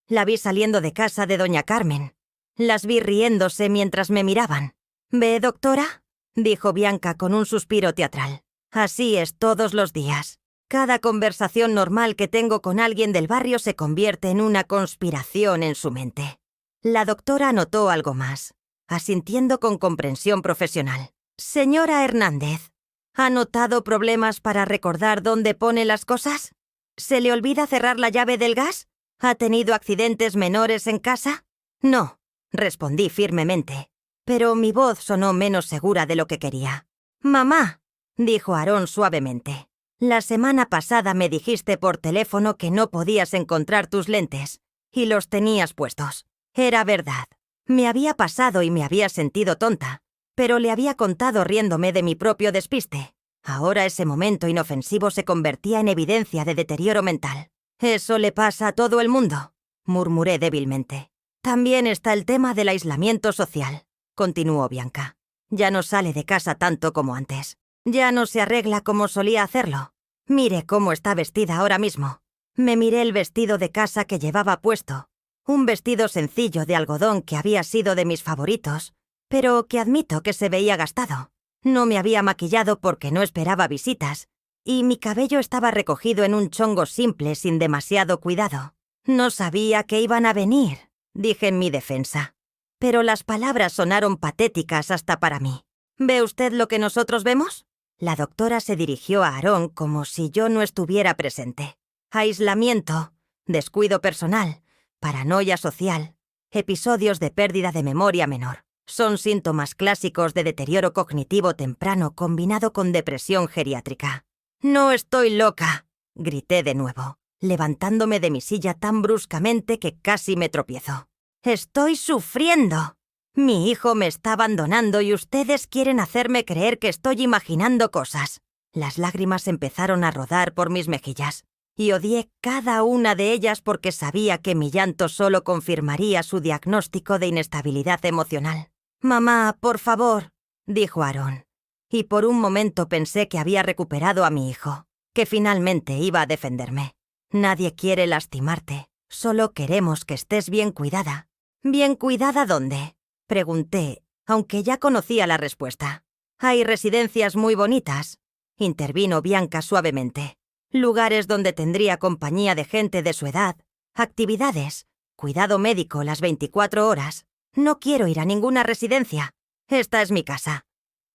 La vi saliendo de casa de doña Carmen. Las vi riéndose mientras me miraban. «¿Ve, doctora?», dijo Bianca con un suspiro teatral. «Así es todos los días. Cada conversación normal que tengo con alguien del barrio se convierte en una conspiración en su mente». La doctora notó algo más, asintiendo con comprensión profesional. «Señora Hernández, ¿ha notado problemas para recordar dónde pone las cosas? ¿Se le olvida cerrar la llave del gas? ¿Ha tenido accidentes menores en casa?» «No», respondí firmemente, pero mi voz sonó menos segura de lo que quería. «Mamá», dijo Aarón suavemente, «la semana pasada me dijiste por teléfono que no podías encontrar tus lentes, y los tenías puestos. Era verdad. Me había pasado y me había sentido tonta, pero le había contado riéndome de mi propio despiste. Ahora ese momento inofensivo se convertía en evidencia de deterioro mental. «Eso le pasa a todo el mundo», murmuré débilmente. «También está el tema del aislamiento social», continuó Bianca. «Ya no sale de casa tanto como antes. Ya no se arregla como solía hacerlo. Mire cómo está vestida ahora mismo». Me miré el vestido de casa que llevaba puesto. Un vestido sencillo de algodón que había sido de mis favoritos, pero que admito que se veía gastado. No me había maquillado porque no esperaba visitas, y mi cabello estaba recogido en un chongo simple sin demasiado cuidado. «No sabía que iban a venir», dije en mi defensa. Pero las palabras sonaron patéticas hasta para mí. «¿Ve usted lo que nosotros vemos?». La doctora se dirigió a Aarón como si yo no estuviera presente. «Aislamiento, descuido personal, paranoia social, episodios de pérdida de memoria menor. Son síntomas clásicos de deterioro cognitivo temprano combinado con depresión geriátrica». «No estoy loca», grité de nuevo, levantándome de mi silla tan bruscamente que casi me tropiezo. «Estoy sufriendo. Mi hijo me está abandonando y ustedes quieren hacerme creer que estoy imaginando cosas». Las lágrimas empezaron a rodar por mis mejillas, y odié cada una de ellas porque sabía que mi llanto solo confirmaría su diagnóstico de inestabilidad emocional. «Mamá, por favor», dijo Aarón, y por un momento pensé que había recuperado a mi hijo, que finalmente iba a defenderme. «Nadie quiere lastimarte, solo queremos que estés bien cuidada». «¿Bien cuidada dónde?», pregunté, aunque ya conocía la respuesta. «Hay residencias muy bonitas», intervino Bianca suavemente. «Lugares donde tendría compañía de gente de su edad, actividades, cuidado médico las 24 horas. No quiero ir a ninguna residencia. Esta es mi casa.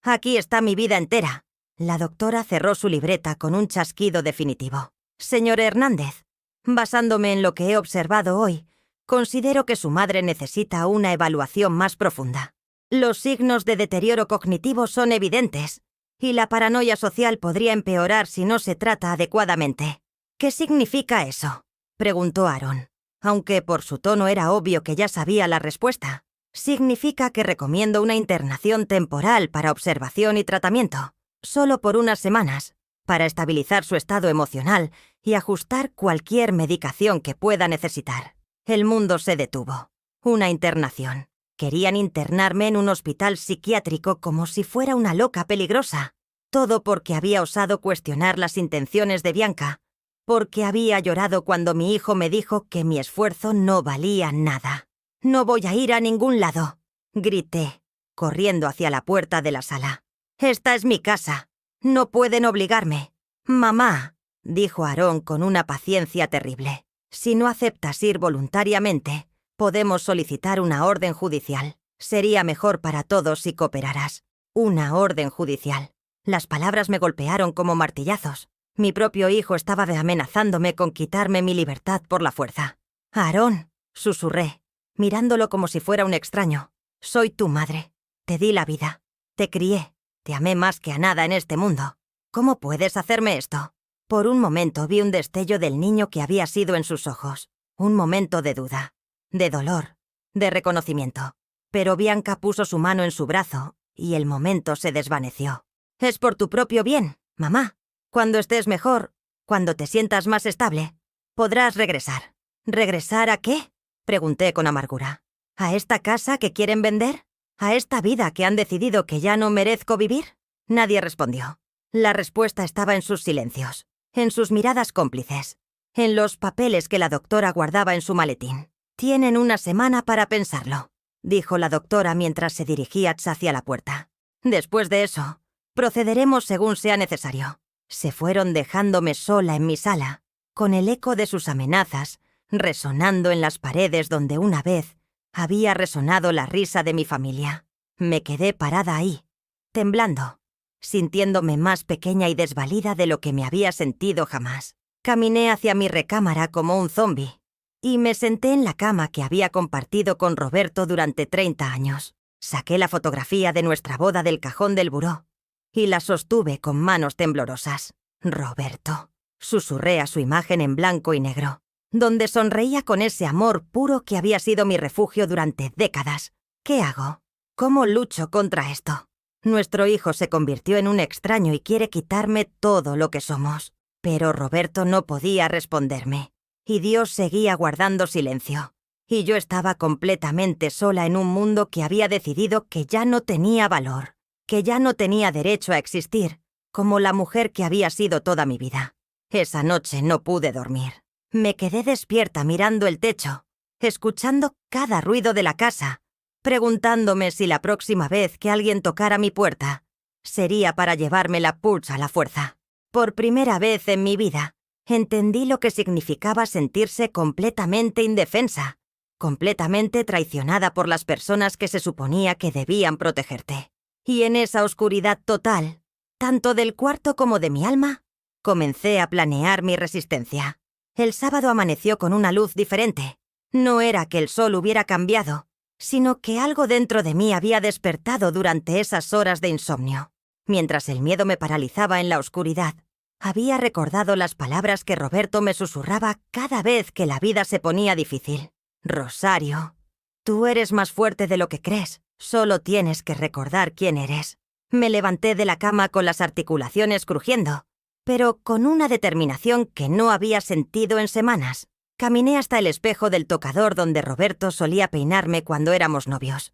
Aquí está mi vida entera». La doctora cerró su libreta con un chasquido definitivo. «Señor Hernández, basándome en lo que he observado hoy, considero que su madre necesita una evaluación más profunda. Los signos de deterioro cognitivo son evidentes, y la paranoia social podría empeorar si no se trata adecuadamente». «¿Qué significa eso?», preguntó Aarón, aunque por su tono era obvio que ya sabía la respuesta. «Significa que recomiendo una internación temporal para observación y tratamiento, solo por unas semanas, para estabilizar su estado emocional y ajustar cualquier medicación que pueda necesitar». El mundo se detuvo. Una internación. Querían internarme en un hospital psiquiátrico como si fuera una loca peligrosa. Todo porque había osado cuestionar las intenciones de Bianca, porque había llorado cuando mi hijo me dijo que mi esfuerzo no valía nada. «No voy a ir a ningún lado», grité, corriendo hacia la puerta de la sala. «Esta es mi casa. No pueden obligarme». «Mamá», dijo Aarón con una paciencia terrible, «si no aceptas ir voluntariamente, podemos solicitar una orden judicial. Sería mejor para todos si cooperaras. Una orden judicial». Las palabras me golpearon como martillazos. Mi propio hijo estaba amenazándome con quitarme mi libertad por la fuerza. «Aarón», susurré, mirándolo como si fuera un extraño, «soy tu madre. Te di la vida. Te crié. Te amé más que a nada en este mundo. ¿Cómo puedes hacerme esto?». Por un momento vi un destello del niño que había sido en sus ojos. Un momento de duda, de dolor, de reconocimiento. Pero Bianca puso su mano en su brazo y el momento se desvaneció. «Es por tu propio bien, mamá. Cuando estés mejor, cuando te sientas más estable, podrás regresar». «¿Regresar a qué?», pregunté con amargura. «¿A esta casa que quieren vender?». ¿A esta vida que han decidido que ya no merezco vivir? Nadie respondió. La respuesta estaba en sus silencios, en sus miradas cómplices, en los papeles que la doctora guardaba en su maletín. «Tienen una semana para pensarlo», dijo la doctora mientras se dirigía hacia la puerta. «Después de eso, procederemos según sea necesario». Se fueron dejándome sola en mi sala, con el eco de sus amenazas resonando en las paredes donde una vez había resonado la risa de mi familia. Me quedé parada ahí, temblando, sintiéndome más pequeña y desvalida de lo que me había sentido jamás. Caminé hacia mi recámara como un zombi y me senté en la cama que había compartido con Roberto durante 30 años. Saqué la fotografía de nuestra boda del cajón del buró y la sostuve con manos temblorosas. «Roberto», susurré a su imagen en blanco y negro, donde sonreía con ese amor puro que había sido mi refugio durante décadas. ¿Qué hago? ¿Cómo lucho contra esto? Nuestro hijo se convirtió en un extraño y quiere quitarme todo lo que somos. Pero Roberto no podía responderme, y Dios seguía guardando silencio. Y yo estaba completamente sola en un mundo que había decidido que ya no tenía valor, que ya no tenía derecho a existir, como la mujer que había sido toda mi vida. Esa noche no pude dormir. Me quedé despierta mirando el techo, escuchando cada ruido de la casa, preguntándome si la próxima vez que alguien tocara mi puerta sería para llevarme la pulsa a la fuerza. Por primera vez en mi vida, entendí lo que significaba sentirse completamente indefensa, completamente traicionada por las personas que se suponía que debían protegerte. Y en esa oscuridad total, tanto del cuarto como de mi alma, comencé a planear mi resistencia. El sábado amaneció con una luz diferente. No era que el sol hubiera cambiado, sino que algo dentro de mí había despertado durante esas horas de insomnio. Mientras el miedo me paralizaba en la oscuridad, había recordado las palabras que Roberto me susurraba cada vez que la vida se ponía difícil. «Rosario, tú eres más fuerte de lo que crees. Solo tienes que recordar quién eres». Me levanté de la cama con las articulaciones crujiendo, pero con una determinación que no había sentido en semanas. Caminé hasta el espejo del tocador donde Roberto solía peinarme cuando éramos novios,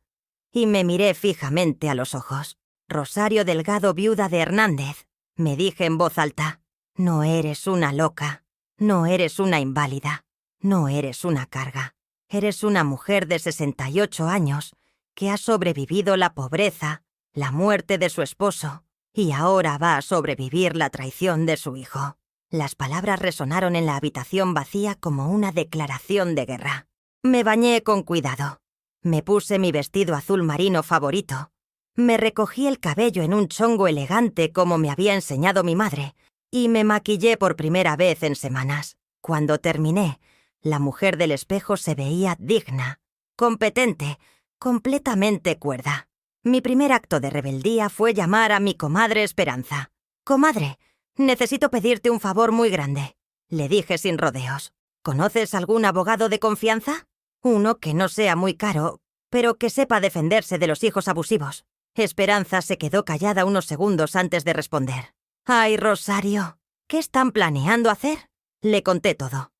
y me miré fijamente a los ojos. «Rosario Delgado, viuda de Hernández», me dije en voz alta. «No eres una loca, no eres una inválida, no eres una carga. Eres una mujer de 68 años que ha sobrevivido la pobreza, la muerte de su esposo, y ahora va a sobrevivir la traición de su hijo». Las palabras resonaron en la habitación vacía como una declaración de guerra. Me bañé con cuidado. Me puse mi vestido azul marino favorito. Me recogí el cabello en un chongo elegante como me había enseñado mi madre, y me maquillé por primera vez en semanas. Cuando terminé, la mujer del espejo se veía digna, competente, completamente cuerda. Mi primer acto de rebeldía fue llamar a mi comadre Esperanza. «Comadre, necesito pedirte un favor muy grande», le dije sin rodeos. «¿Conoces algún abogado de confianza? Uno que no sea muy caro, pero que sepa defenderse de los hijos abusivos». Esperanza se quedó callada unos segundos antes de responder. «Ay, Rosario, ¿qué están planeando hacer?». Le conté todo.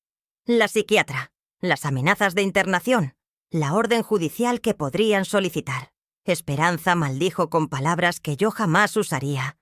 La psiquiatra, las amenazas de internación, la orden judicial que podrían solicitar. Esperanza maldijo con palabras que yo jamás usaría,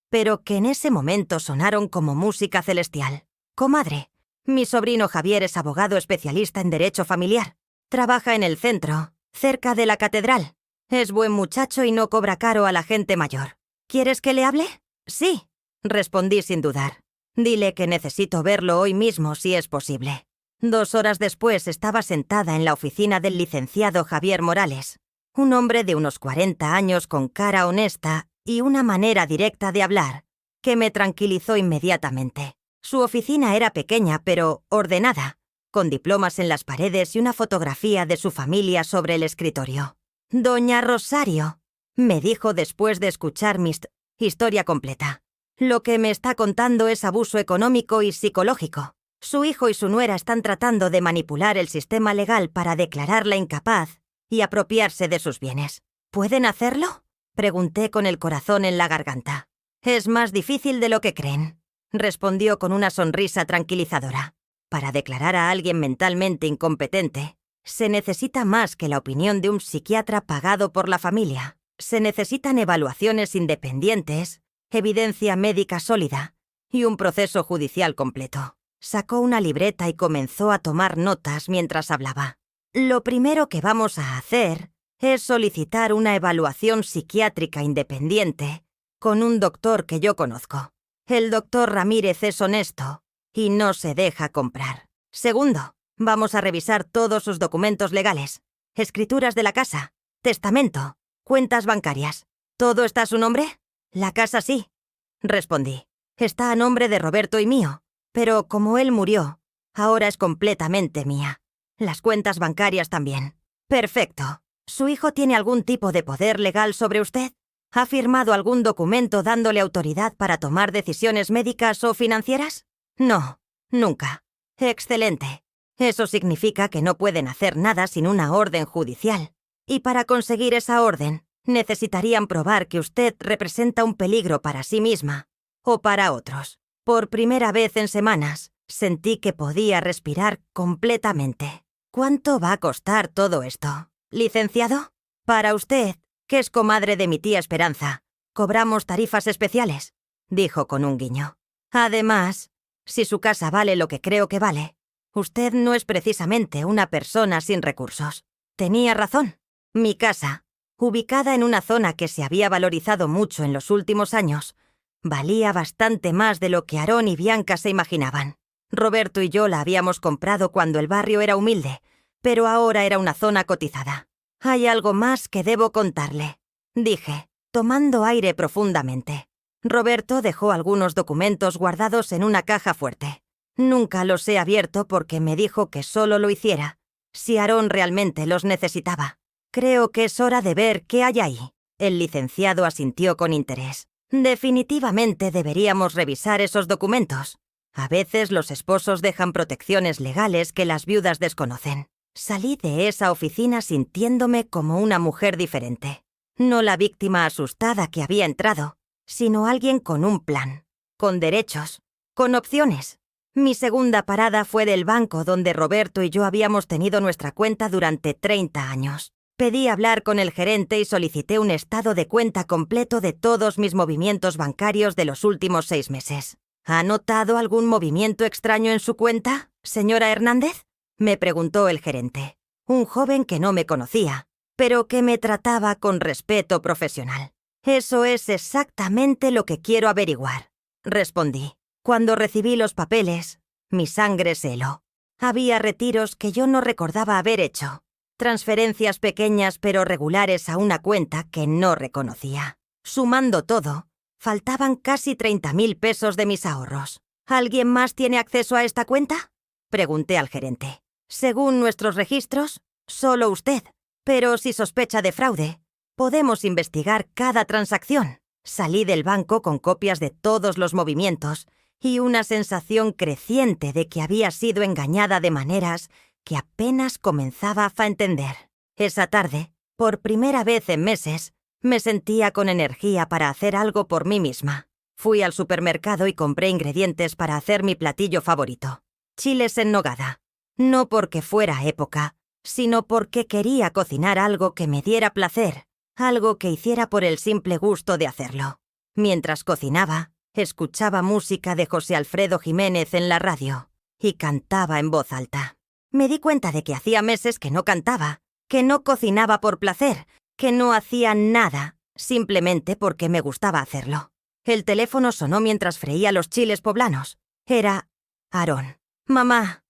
pero que en ese momento sonaron como música celestial. «Comadre, mi sobrino Javier es abogado especialista en derecho familiar. Trabaja en el centro, cerca de la catedral. Es buen muchacho y no cobra caro a la gente mayor. ¿Quieres que le hable?». «Sí», respondí sin dudar. «Dile que necesito verlo hoy mismo si es posible». 2 horas después estaba sentada en la oficina del licenciado Javier Morales, un hombre de unos 40 años con cara honesta y una manera directa de hablar que me tranquilizó inmediatamente. Su oficina era pequeña pero ordenada, con diplomas en las paredes y una fotografía de su familia sobre el escritorio. «Doña Rosario», me dijo después de escuchar mi historia completa. «Lo que me está contando es abuso económico y psicológico. Su hijo y su nuera están tratando de manipular el sistema legal para declararla incapaz y apropiarse de sus bienes. ¿Pueden hacerlo?», pregunté con el corazón en la garganta. «Es más difícil de lo que creen», respondió con una sonrisa tranquilizadora. «Para declarar a alguien mentalmente incompetente, Se necesita más que la opinión de un psiquiatra pagado por la familia. Se necesitan evaluaciones independientes, evidencia médica sólida y un proceso judicial completo. Sacó una libreta y comenzó a tomar notas mientras hablaba. Lo primero que vamos a hacer es solicitar una evaluación psiquiátrica independiente con un doctor que yo conozco. El doctor Ramírez es honesto y no se deja comprar. Segundo, vamos a revisar todos sus documentos legales, escrituras de la casa, testamento, cuentas bancarias. ¿Todo está a su nombre? La casa sí, respondí. Está a nombre de Roberto y mío, pero como él murió, ahora es completamente mía. Las cuentas bancarias también. Perfecto. ¿Su hijo tiene algún tipo de poder legal sobre usted? ¿Ha firmado algún documento dándole autoridad para tomar decisiones médicas o financieras? No, nunca. Excelente. Eso significa que no pueden hacer nada sin una orden judicial. Y para conseguir esa orden, necesitarían probar que usted representa un peligro para sí misma o para otros. Por primera vez en semanas, sentí que podía respirar completamente. ¿Cuánto va a costar todo esto, licenciado? Para usted, que es comadre de mi tía Esperanza, cobramos tarifas especiales, dijo con un guiño. Además, si su casa vale lo que creo que vale, usted no es precisamente una persona sin recursos. Tenía razón. Mi casa, ubicada en una zona que se había valorizado mucho en los últimos años, valía bastante más de lo que Aarón y Bianca se imaginaban. Roberto y yo la habíamos comprado cuando el barrio era humilde, pero ahora era una zona cotizada. Hay algo más que debo contarle, dije, tomando aire profundamente. Roberto dejó algunos documentos guardados en una caja fuerte. Nunca los he abierto porque me dijo que solo lo hiciera si Aarón realmente los necesitaba. Creo que es hora de ver qué hay ahí. El licenciado asintió con interés. Definitivamente deberíamos revisar esos documentos. A veces los esposos dejan protecciones legales que las viudas desconocen. Salí de esa oficina sintiéndome como una mujer diferente. No la víctima asustada que había entrado, sino alguien con un plan, con derechos, con opciones. Mi segunda parada fue del banco donde Roberto y yo habíamos tenido nuestra cuenta durante 30 años. Pedí hablar con el gerente y solicité un estado de cuenta completo de todos mis movimientos bancarios de los últimos 6 meses. ¿Ha notado algún movimiento extraño en su cuenta, señora Hernández?, me preguntó el gerente, un joven que no me conocía, pero que me trataba con respeto profesional. Eso es exactamente lo que quiero averiguar, respondí. Cuando recibí los papeles, mi sangre se heló. Había retiros que yo no recordaba haber hecho, transferencias pequeñas pero regulares a una cuenta que no reconocía. Sumando todo, faltaban casi 30.000 pesos de mis ahorros. ¿Alguien más tiene acceso a esta cuenta?, pregunté al gerente. Según nuestros registros, solo usted. Pero si sospecha de fraude, podemos investigar cada transacción. Salí del banco con copias de todos los movimientos y una sensación creciente de que había sido engañada de maneras que apenas comenzaba a entender. Esa tarde, por primera vez en meses, me sentía con energía para hacer algo por mí misma. Fui al supermercado y compré ingredientes para hacer mi platillo favorito, chiles en nogada. No porque fuera época, sino porque quería cocinar algo que me diera placer, algo que hiciera por el simple gusto de hacerlo. Mientras cocinaba, escuchaba música de José Alfredo Jiménez en la radio y cantaba en voz alta. Me di cuenta de que hacía meses que no cantaba, que no cocinaba por placer, que no hacía nada, simplemente porque me gustaba hacerlo. El teléfono sonó mientras freía los chiles poblanos. Era Aarón. «Mamá,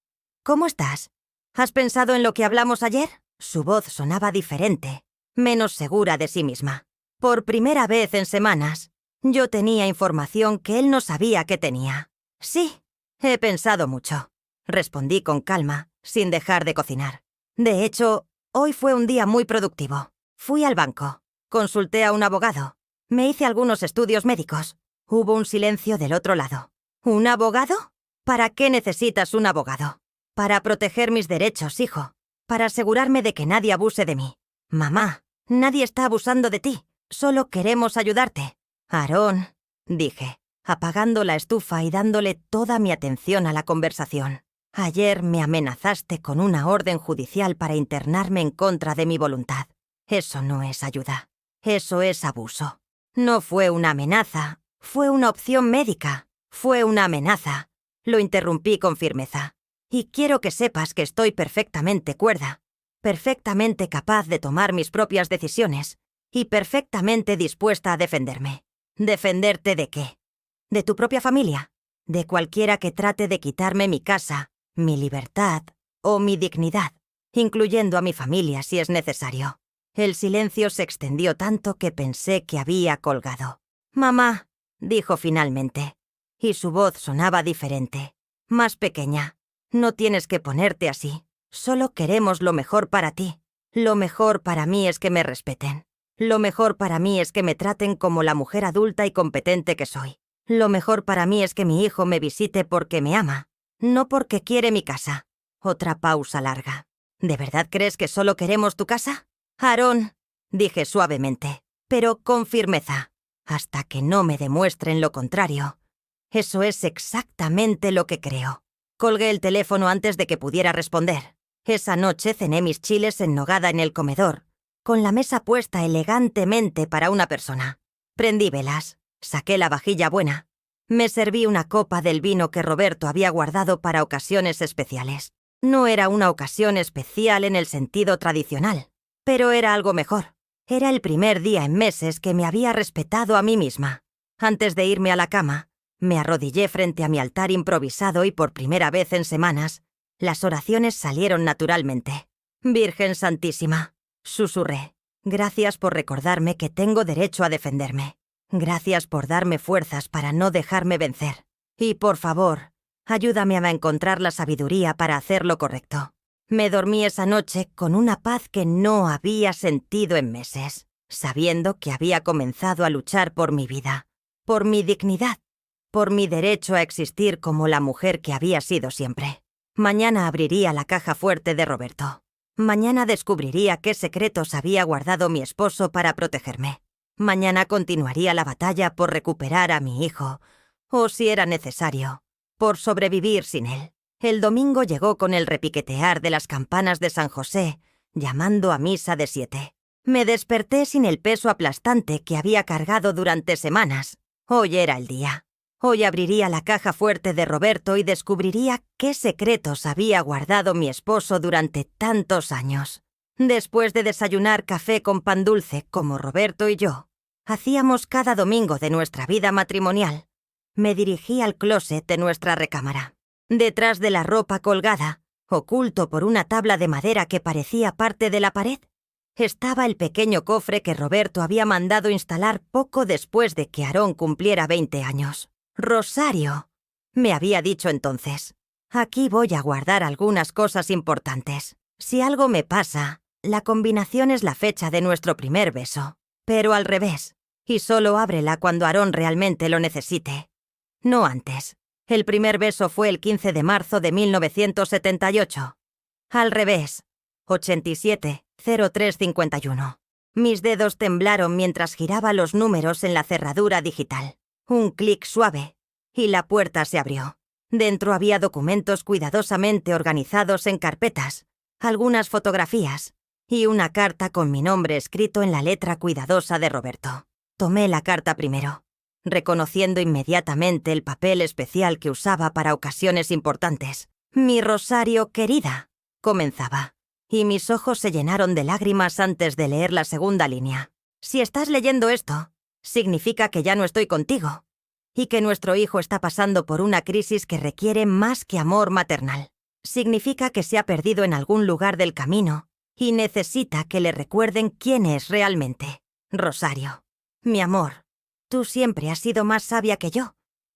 ¿cómo estás? ¿Has pensado en lo que hablamos ayer?» Su voz sonaba diferente, menos segura de sí misma. Por primera vez en semanas, yo tenía información que él no sabía que tenía. «Sí, he pensado mucho», respondí con calma, sin dejar de cocinar. De hecho, hoy fue un día muy productivo. Fui al banco, consulté a un abogado, me hice algunos estudios médicos. Hubo un silencio del otro lado. «¿Un abogado? ¿Para qué necesitas un abogado?» «Para proteger mis derechos, hijo. Para asegurarme de que nadie abuse de mí». «Mamá, nadie está abusando de ti. Solo queremos ayudarte». «Aarón», dije, apagando la estufa y dándole toda mi atención a la conversación. Ayer me amenazaste con una orden judicial para internarme en contra de mi voluntad. Eso no es ayuda. Eso es abuso. No fue una amenaza, fue una opción médica. Fue una amenaza. Lo interrumpí con firmeza. Y quiero que sepas que estoy perfectamente cuerda, perfectamente capaz de tomar mis propias decisiones y perfectamente dispuesta a defenderme. ¿Defenderte de qué? ¿De tu propia familia? ¿De cualquiera que trate de quitarme mi casa, mi libertad o mi dignidad, incluyendo a mi familia si es necesario? El silencio se extendió tanto que pensé que había colgado. «Mamá», dijo finalmente, y su voz sonaba diferente, más pequeña. «No tienes que ponerte así. Solo queremos lo mejor para ti. Lo mejor para mí es que me respeten. Lo mejor para mí es que me traten como la mujer adulta y competente que soy. Lo mejor para mí es que mi hijo me visite porque me ama, no porque quiere mi casa». Otra pausa larga. «¿De verdad crees que solo queremos tu casa?» «Aarón», dije suavemente, pero con firmeza, «hasta que no me demuestren lo contrario. Eso es exactamente lo que creo». Colgué el teléfono antes de que pudiera responder. Esa noche cené mis chiles en nogada en el comedor, con la mesa puesta elegantemente para una persona. Prendí velas, saqué la vajilla buena. Me serví una copa del vino que Roberto había guardado para ocasiones especiales. No era una ocasión especial en el sentido tradicional, pero era algo mejor. Era el primer día en meses que me había respetado a mí misma. Antes de irme a la cama, me arrodillé frente a mi altar improvisado y por primera vez en semanas, las oraciones salieron naturalmente. «Virgen Santísima», susurré, «gracias por recordarme que tengo derecho a defenderme. Gracias por darme fuerzas para no dejarme vencer. Y por favor, ayúdame a encontrar la sabiduría para hacer lo correcto». Me dormí esa noche con una paz que no había sentido en meses, sabiendo que había comenzado a luchar por mi vida, por mi dignidad, por mi derecho a existir como la mujer que había sido siempre. Mañana abriría la caja fuerte de Roberto. Mañana descubriría qué secretos había guardado mi esposo para protegerme. Mañana continuaría la batalla por recuperar a mi hijo, o si era necesario, por sobrevivir sin él. El domingo llegó con el repiquetear de las campanas de San José, llamando a misa de 7. Me desperté sin el peso aplastante que había cargado durante semanas. Hoy era el día. Hoy abriría la caja fuerte de Roberto y descubriría qué secretos había guardado mi esposo durante tantos años. Después de desayunar café con pan dulce, como Roberto y yo hacíamos cada domingo de nuestra vida matrimonial, me dirigí al closet de nuestra recámara. Detrás de la ropa colgada, oculto por una tabla de madera que parecía parte de la pared, estaba el pequeño cofre que Roberto había mandado instalar poco después de que Aarón cumpliera 20 años. «Rosario», me había dicho entonces, «aquí voy a guardar algunas cosas importantes. Si algo me pasa, la combinación es la fecha de nuestro primer beso, pero al revés, y solo ábrela cuando Aarón realmente lo necesite. No antes. El primer beso fue el 15 de marzo de 1978. Al revés. 87-0351. Mis dedos temblaron mientras giraba los números en la cerradura digital. Un clic suave, y la puerta se abrió. Dentro había documentos cuidadosamente organizados en carpetas, algunas fotografías, y una carta con mi nombre escrito en la letra cuidadosa de Roberto. Tomé la carta primero, reconociendo inmediatamente el papel especial que usaba para ocasiones importantes. «Mi Rosario querida», comenzaba, y mis ojos se llenaron de lágrimas antes de leer la segunda línea. «Si estás leyendo esto, significa que ya no estoy contigo, y que nuestro hijo está pasando por una crisis que requiere más que amor maternal. Significa que se ha perdido en algún lugar del camino y necesita que le recuerden quién es realmente. Rosario, mi amor, tú siempre has sido más sabia que yo,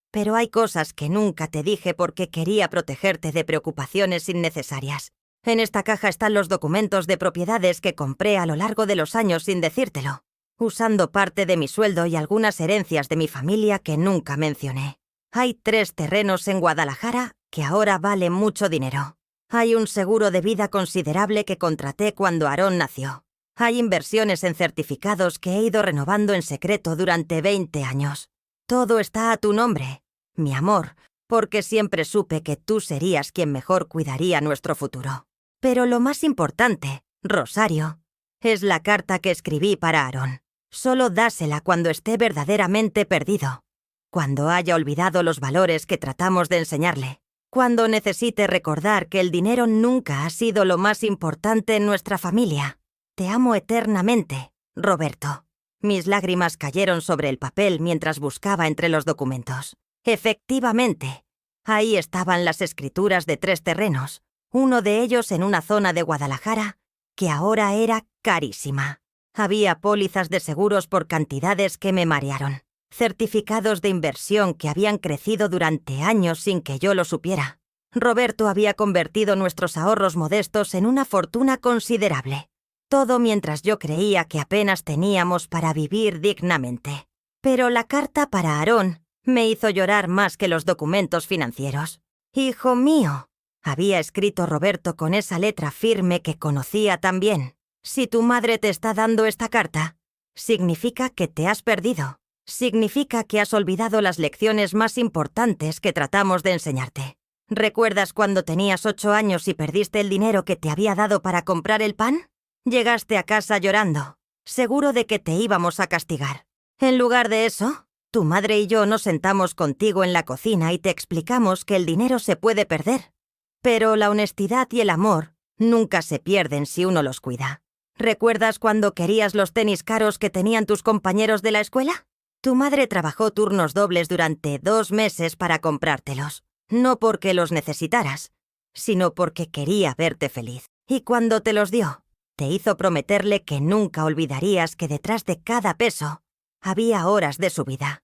pero hay cosas que nunca te dije porque quería protegerte de preocupaciones innecesarias. En esta caja están los documentos de propiedades que compré a lo largo de los años sin decírtelo, usando parte de mi sueldo y algunas herencias de mi familia que nunca mencioné. Hay 3 terrenos en Guadalajara que ahora valen mucho dinero. Hay un seguro de vida considerable que contraté cuando Aarón nació. Hay inversiones en certificados que he ido renovando en secreto durante 20 años. Todo está a tu nombre, mi amor, porque siempre supe que tú serías quien mejor cuidaría nuestro futuro. Pero lo más importante, Rosario, es la carta que escribí para Aarón. Solo dásela cuando esté verdaderamente perdido, cuando haya olvidado los valores que tratamos de enseñarle, cuando necesite recordar que el dinero nunca ha sido lo más importante en nuestra familia. Te amo eternamente, Roberto. Mis lágrimas cayeron sobre el papel mientras buscaba entre los documentos. Efectivamente, ahí estaban las escrituras de 3 terrenos, uno de ellos en una zona de Guadalajara que ahora era carísima. Había pólizas de seguros por cantidades que me marearon, certificados de inversión que habían crecido durante años sin que yo lo supiera. Roberto había convertido nuestros ahorros modestos en una fortuna considerable. Todo mientras yo creía que apenas teníamos para vivir dignamente. Pero la carta para Aarón me hizo llorar más que los documentos financieros. «Hijo mío», había escrito Roberto con esa letra firme que conocía tan bien. «Si tu madre te está dando esta carta, significa que te has perdido. Significa que has olvidado las lecciones más importantes que tratamos de enseñarte. ¿Recuerdas cuando tenías 8 años y perdiste el dinero que te había dado para comprar el pan? Llegaste a casa llorando, seguro de que te íbamos a castigar. En lugar de eso, tu madre y yo nos sentamos contigo en la cocina y te explicamos que el dinero se puede perder. Pero la honestidad y el amor nunca se pierden si uno los cuida. ¿Recuerdas cuando querías los tenis caros que tenían tus compañeros de la escuela? Tu madre trabajó turnos dobles durante 2 meses para comprártelos. No porque los necesitaras, sino porque quería verte feliz. Y cuando te los dio, te hizo prometerle que nunca olvidarías que detrás de cada peso había horas de su vida,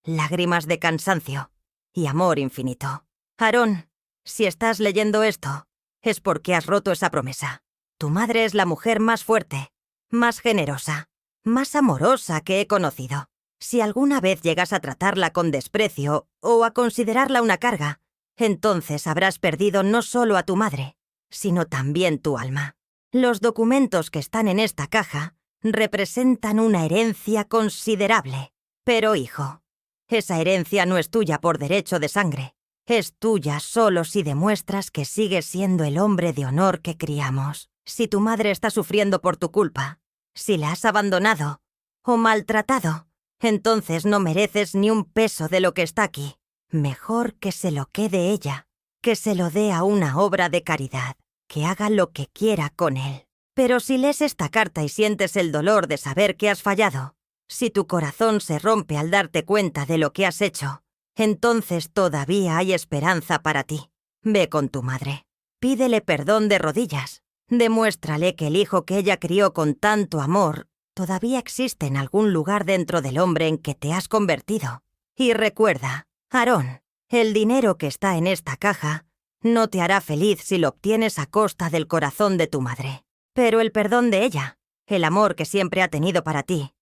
lágrimas de cansancio y amor infinito. Aarón, si estás leyendo esto, es porque has roto esa promesa. Tu madre es la mujer más fuerte, más generosa, más amorosa que he conocido. Si alguna vez llegas a tratarla con desprecio o a considerarla una carga, entonces habrás perdido no solo a tu madre, sino también tu alma. Los documentos que están en esta caja representan una herencia considerable. Pero, hijo, esa herencia no es tuya por derecho de sangre. Es tuya solo si demuestras que sigues siendo el hombre de honor que criamos. Si tu madre está sufriendo por tu culpa, si la has abandonado o maltratado, entonces no mereces ni un peso de lo que está aquí. Mejor que se lo quede ella, que se lo dé a una obra de caridad, que haga lo que quiera con él. Pero si lees esta carta y sientes el dolor de saber que has fallado, si tu corazón se rompe al darte cuenta de lo que has hecho, entonces todavía hay esperanza para ti. Ve con tu madre. Pídele perdón de rodillas. Demuéstrale que el hijo que ella crió con tanto amor todavía existe en algún lugar dentro del hombre en que te has convertido. Y recuerda, Aarón, el dinero que está en esta caja no te hará feliz si lo obtienes a costa del corazón de tu madre. Pero el perdón de ella, el amor que siempre ha tenido para ti,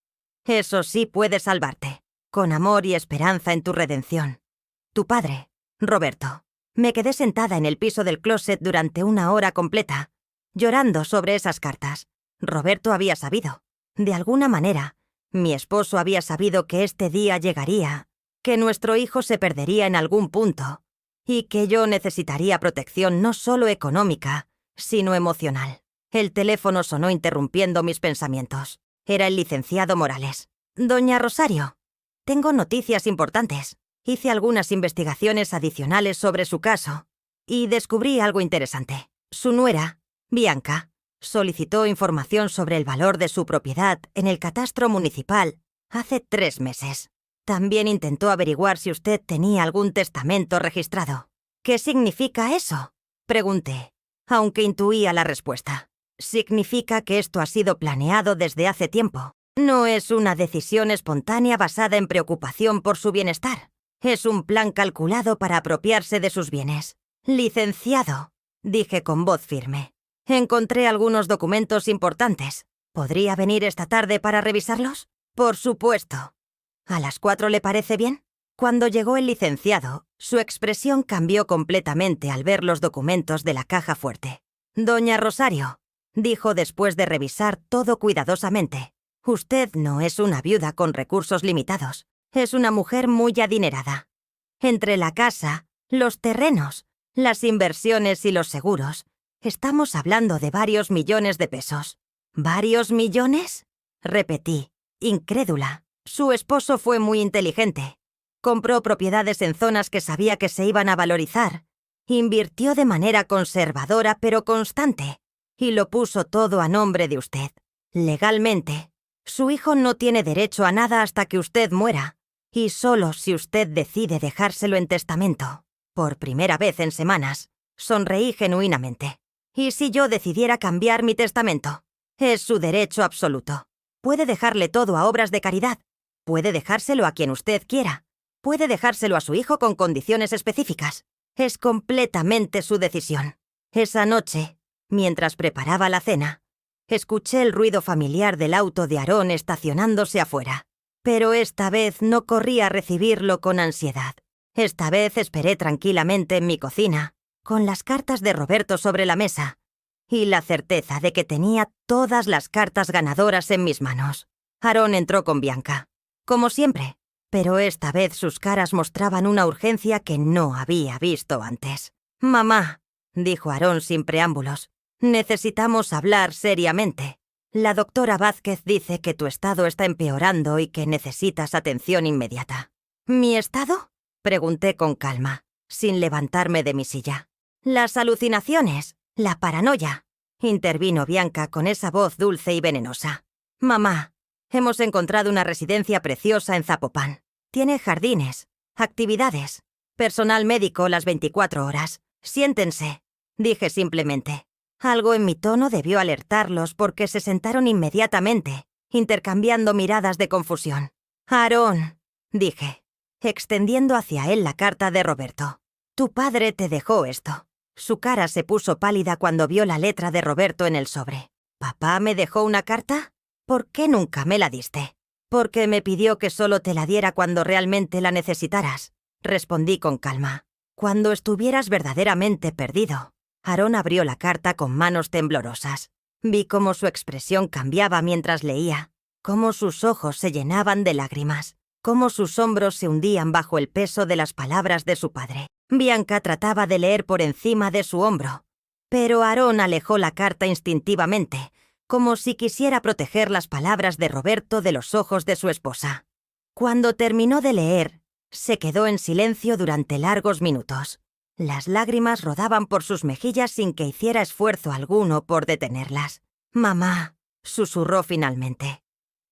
eso sí puede salvarte, con amor y esperanza en tu redención. Tu padre, Roberto. Me quedé sentada en el piso del closet durante 1 hora completa, llorando sobre esas cartas. Roberto había sabido. De alguna manera, mi esposo había sabido que este día llegaría, que nuestro hijo se perdería en algún punto, y que yo necesitaría protección no solo económica, sino emocional. El teléfono sonó interrumpiendo mis pensamientos. Era el licenciado Morales. «Doña Rosario, tengo noticias importantes. Hice algunas investigaciones adicionales sobre su caso y descubrí algo interesante. Su nuera, Bianca, solicitó información sobre el valor de su propiedad en el catastro municipal hace 3 meses. También intentó averiguar si usted tenía algún testamento registrado». «¿Qué significa eso?», pregunté, aunque intuía la respuesta. «Significa que esto ha sido planeado desde hace tiempo. No es una decisión espontánea basada en preocupación por su bienestar. Es un plan calculado para apropiarse de sus bienes». «Licenciado», dije con voz firme, «encontré algunos documentos importantes. ¿Podría venir esta tarde para revisarlos?». «Por supuesto». «¿A las 4 le parece bien?». Cuando llegó el licenciado, su expresión cambió completamente al ver los documentos de la caja fuerte. «Doña Rosario», dijo después de revisar todo cuidadosamente, «usted no es una viuda con recursos limitados. Es una mujer muy adinerada. Entre la casa, Los terrenos, las inversiones y los seguros. Estamos hablando de varios millones de pesos. ¿Varios millones? Repetí, incrédula. Su esposo fue muy inteligente. Compró propiedades en zonas que sabía que se iban a valorizar. Invirtió de manera conservadora pero constante. Y lo puso todo a nombre de usted. Legalmente. Su hijo no tiene derecho a nada hasta que usted muera. Y solo si usted decide dejárselo en testamento. Por primera vez en semanas, sonreí genuinamente. ¿Y si yo decidiera cambiar mi testamento? Es su derecho absoluto. Puede dejarle todo a obras de caridad. Puede dejárselo a quien usted quiera. Puede dejárselo a su hijo con condiciones específicas. Es completamente su decisión. Esa noche, mientras preparaba la cena, escuché el ruido familiar del auto de Aarón estacionándose afuera. Pero esta vez no corrí a recibirlo con ansiedad. Esta vez esperé tranquilamente en mi cocina, con las cartas de Roberto sobre la mesa, y la certeza de que tenía todas las cartas ganadoras en mis manos. Aarón entró con Bianca, como siempre, pero esta vez sus caras mostraban una urgencia que no había visto antes. «Mamá», dijo Aarón sin preámbulos, «necesitamos hablar seriamente. La doctora Vázquez dice que tu estado está empeorando y que necesitas atención inmediata». «¿Mi estado?», pregunté con calma, sin levantarme de mi silla. «Las alucinaciones, la paranoia», intervino Bianca con esa voz dulce y venenosa. «Mamá, hemos encontrado una residencia preciosa en Zapopan. Tiene jardines, actividades, personal médico las 24 horas. Siéntense», dije simplemente. Algo en mi tono debió alertarlos porque se sentaron inmediatamente, intercambiando miradas de confusión. «Aarón», dije, extendiendo hacia él la carta de Roberto. «Tu padre te dejó esto». Su cara se puso pálida cuando vio la letra de Roberto en el sobre. «¿Papá me dejó una carta? ¿Por qué nunca me la diste?» «Porque me pidió que solo te la diera cuando realmente la necesitaras», respondí con calma. «Cuando estuvieras verdaderamente perdido». Aarón abrió la carta con manos temblorosas. Vi cómo su expresión cambiaba mientras leía, cómo sus ojos se llenaban de lágrimas, cómo sus hombros se hundían bajo el peso de las palabras de su padre. Bianca trataba de leer por encima de su hombro, pero Aarón alejó la carta instintivamente, como si quisiera proteger las palabras de Roberto de los ojos de su esposa. Cuando terminó de leer, se quedó en silencio durante largos minutos. Las lágrimas rodaban por sus mejillas sin que hiciera esfuerzo alguno por detenerlas. «Mamá», susurró finalmente.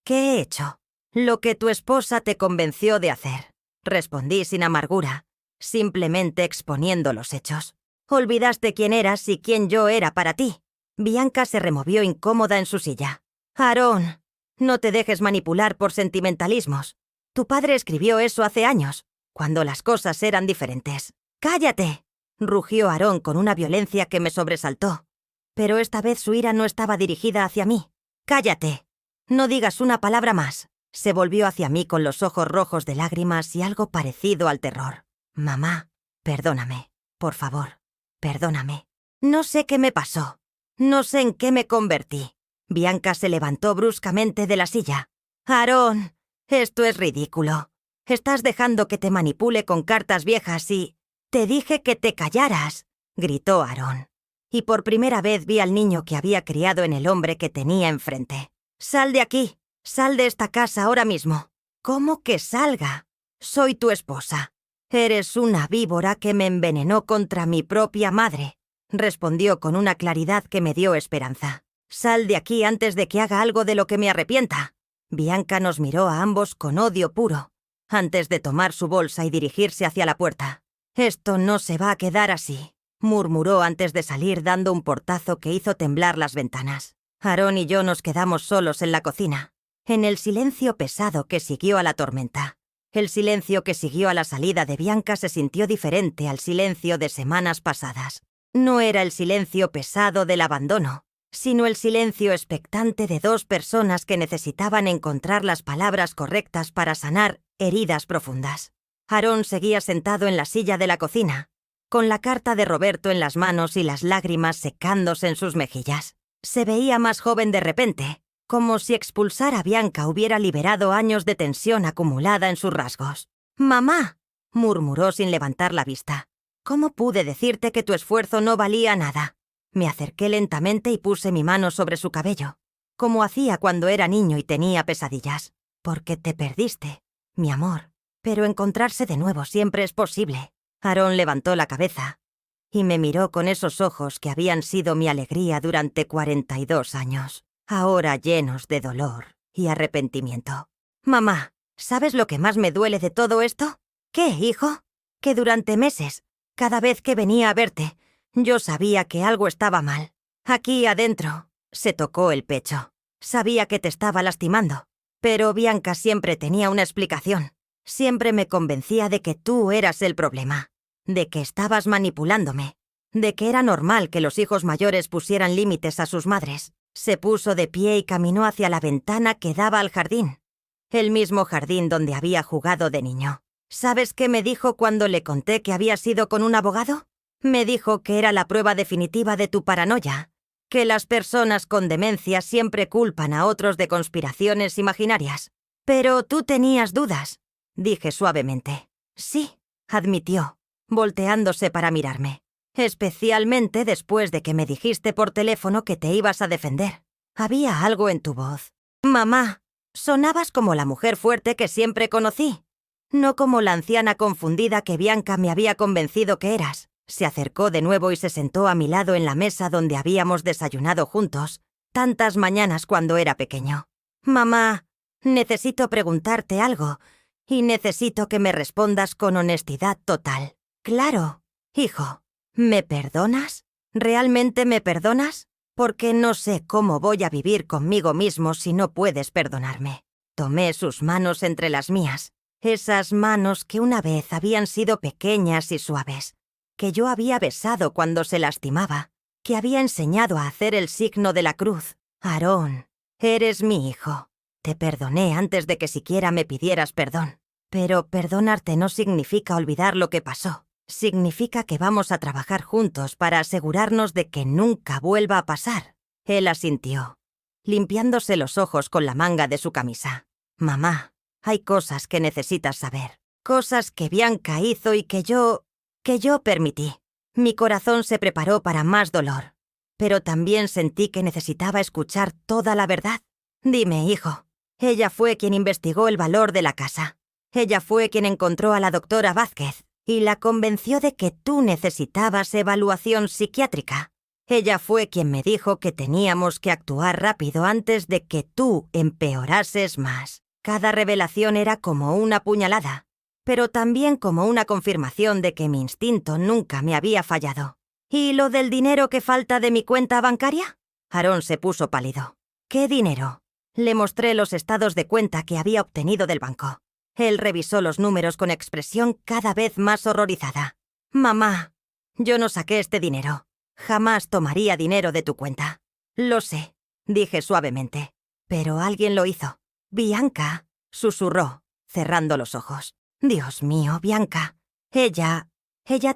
«¿Qué he hecho?» «Lo que tu esposa te convenció de hacer», respondí sin amargura, simplemente exponiendo los hechos. «Olvidaste quién eras y quién yo era para ti». Bianca se removió incómoda en su silla. «Aarón, no te dejes manipular por sentimentalismos. Tu padre escribió eso hace años, cuando las cosas eran diferentes». «¡Cállate!», rugió Aarón con una violencia que me sobresaltó. Pero esta vez su ira no estaba dirigida hacia mí. «¡Cállate! No digas una palabra más». Se volvió hacia mí con los ojos rojos de lágrimas y algo parecido al terror. «Mamá, perdóname, por favor, perdóname. No sé qué me pasó. No sé en qué me convertí». Bianca se levantó bruscamente de la silla. «Aarón, esto es ridículo. Estás dejando que te manipule con cartas viejas y...» «Te dije que te callaras», gritó Aarón. Y por primera vez vi al niño que había criado en el hombre que tenía enfrente. «Sal de aquí, sal de esta casa ahora mismo». «¿Cómo que salga? Soy tu esposa». «Eres una víbora que me envenenó contra mi propia madre», respondió con una claridad que me dio esperanza. «Sal de aquí antes de que haga algo de lo que me arrepienta». Bianca nos miró a ambos con odio puro, antes de tomar su bolsa y dirigirse hacia la puerta. «Esto no se va a quedar así», murmuró antes de salir dando un portazo que hizo temblar las ventanas. Aarón y yo nos quedamos solos en la cocina, en el silencio pesado que siguió a la tormenta. El silencio que siguió a la salida de Bianca se sintió diferente al silencio de semanas pasadas. No era el silencio pesado del abandono, sino el silencio expectante de dos personas que necesitaban encontrar las palabras correctas para sanar heridas profundas. Aarón seguía sentado en la silla de la cocina, con la carta de Roberto en las manos y las lágrimas secándose en sus mejillas. Se veía más joven de repente, como si expulsar a Bianca hubiera liberado años de tensión acumulada en sus rasgos. «Mamá», murmuró sin levantar la vista. ¿Cómo pude decirte que tu esfuerzo no valía nada? Me acerqué lentamente y puse mi mano sobre su cabello, como hacía cuando era niño y tenía pesadillas. Porque te perdiste, mi amor. Pero encontrarse de nuevo siempre es posible. Aarón levantó la cabeza y me miró con esos ojos que habían sido mi alegría durante 42 años, ahora llenos de dolor y arrepentimiento. Mamá, ¿sabes lo que más me duele de todo esto? ¿Qué, hijo? Que durante meses, cada vez que venía a verte, yo sabía que algo estaba mal. Aquí adentro, se tocó el pecho. Sabía que te estaba lastimando, pero Bianca siempre tenía una explicación. Siempre me convencía de que tú eras el problema, de que estabas manipulándome, de que era normal que los hijos mayores pusieran límites a sus madres. Se puso de pie y caminó hacia la ventana que daba al jardín, el mismo jardín donde había jugado de niño. ¿Sabes qué me dijo cuando le conté que había sido con un abogado? Me dijo que era la prueba definitiva de tu paranoia, que las personas con demencia siempre culpan a otros de conspiraciones imaginarias. Pero tú tenías dudas, dije suavemente. Sí, admitió, volteándose para mirarme. Especialmente después de que me dijiste por teléfono que te ibas a defender. Había algo en tu voz. Mamá, sonabas como la mujer fuerte que siempre conocí, no como la anciana confundida que Bianca me había convencido que eras. Se acercó de nuevo y se sentó a mi lado en la mesa donde habíamos desayunado juntos tantas mañanas cuando era pequeño. Mamá, necesito preguntarte algo y necesito que me respondas con honestidad total. Claro, hijo. ¿Me perdonas? ¿Realmente me perdonas? Porque no sé cómo voy a vivir conmigo mismo si no puedes perdonarme. Tomé sus manos entre las mías, esas manos que una vez habían sido pequeñas y suaves, que yo había besado cuando se lastimaba, que había enseñado a hacer el signo de la cruz. Aarón, eres mi hijo. Te perdoné antes de que siquiera me pidieras perdón. Pero perdonarte no significa olvidar lo que pasó. Significa que vamos a trabajar juntos para asegurarnos de que nunca vuelva a pasar. Él asintió, limpiándose los ojos con la manga de su camisa. Mamá, hay cosas que necesitas saber. Cosas que Bianca hizo y que yo permití. Mi corazón se preparó para más dolor, pero también sentí que necesitaba escuchar toda la verdad. Dime, hijo, ella fue quien investigó el valor de la casa. Ella fue quien encontró a la doctora Vázquez y la convenció de que tú necesitabas evaluación psiquiátrica. Ella fue quien me dijo que teníamos que actuar rápido antes de que tú empeorases más. Cada revelación era como una puñalada, pero también como una confirmación de que mi instinto nunca me había fallado. ¿Y lo del dinero que falta de mi cuenta bancaria? Aarón se puso pálido. ¿Qué dinero? Le mostré los estados de cuenta que había obtenido del banco. Él revisó los números con expresión cada vez más horrorizada. Mamá, yo no saqué este dinero. Jamás tomaría dinero de tu cuenta. Lo sé, dije suavemente. Pero alguien lo hizo. Bianca, susurró, cerrando los ojos. Dios mío, Bianca. Ella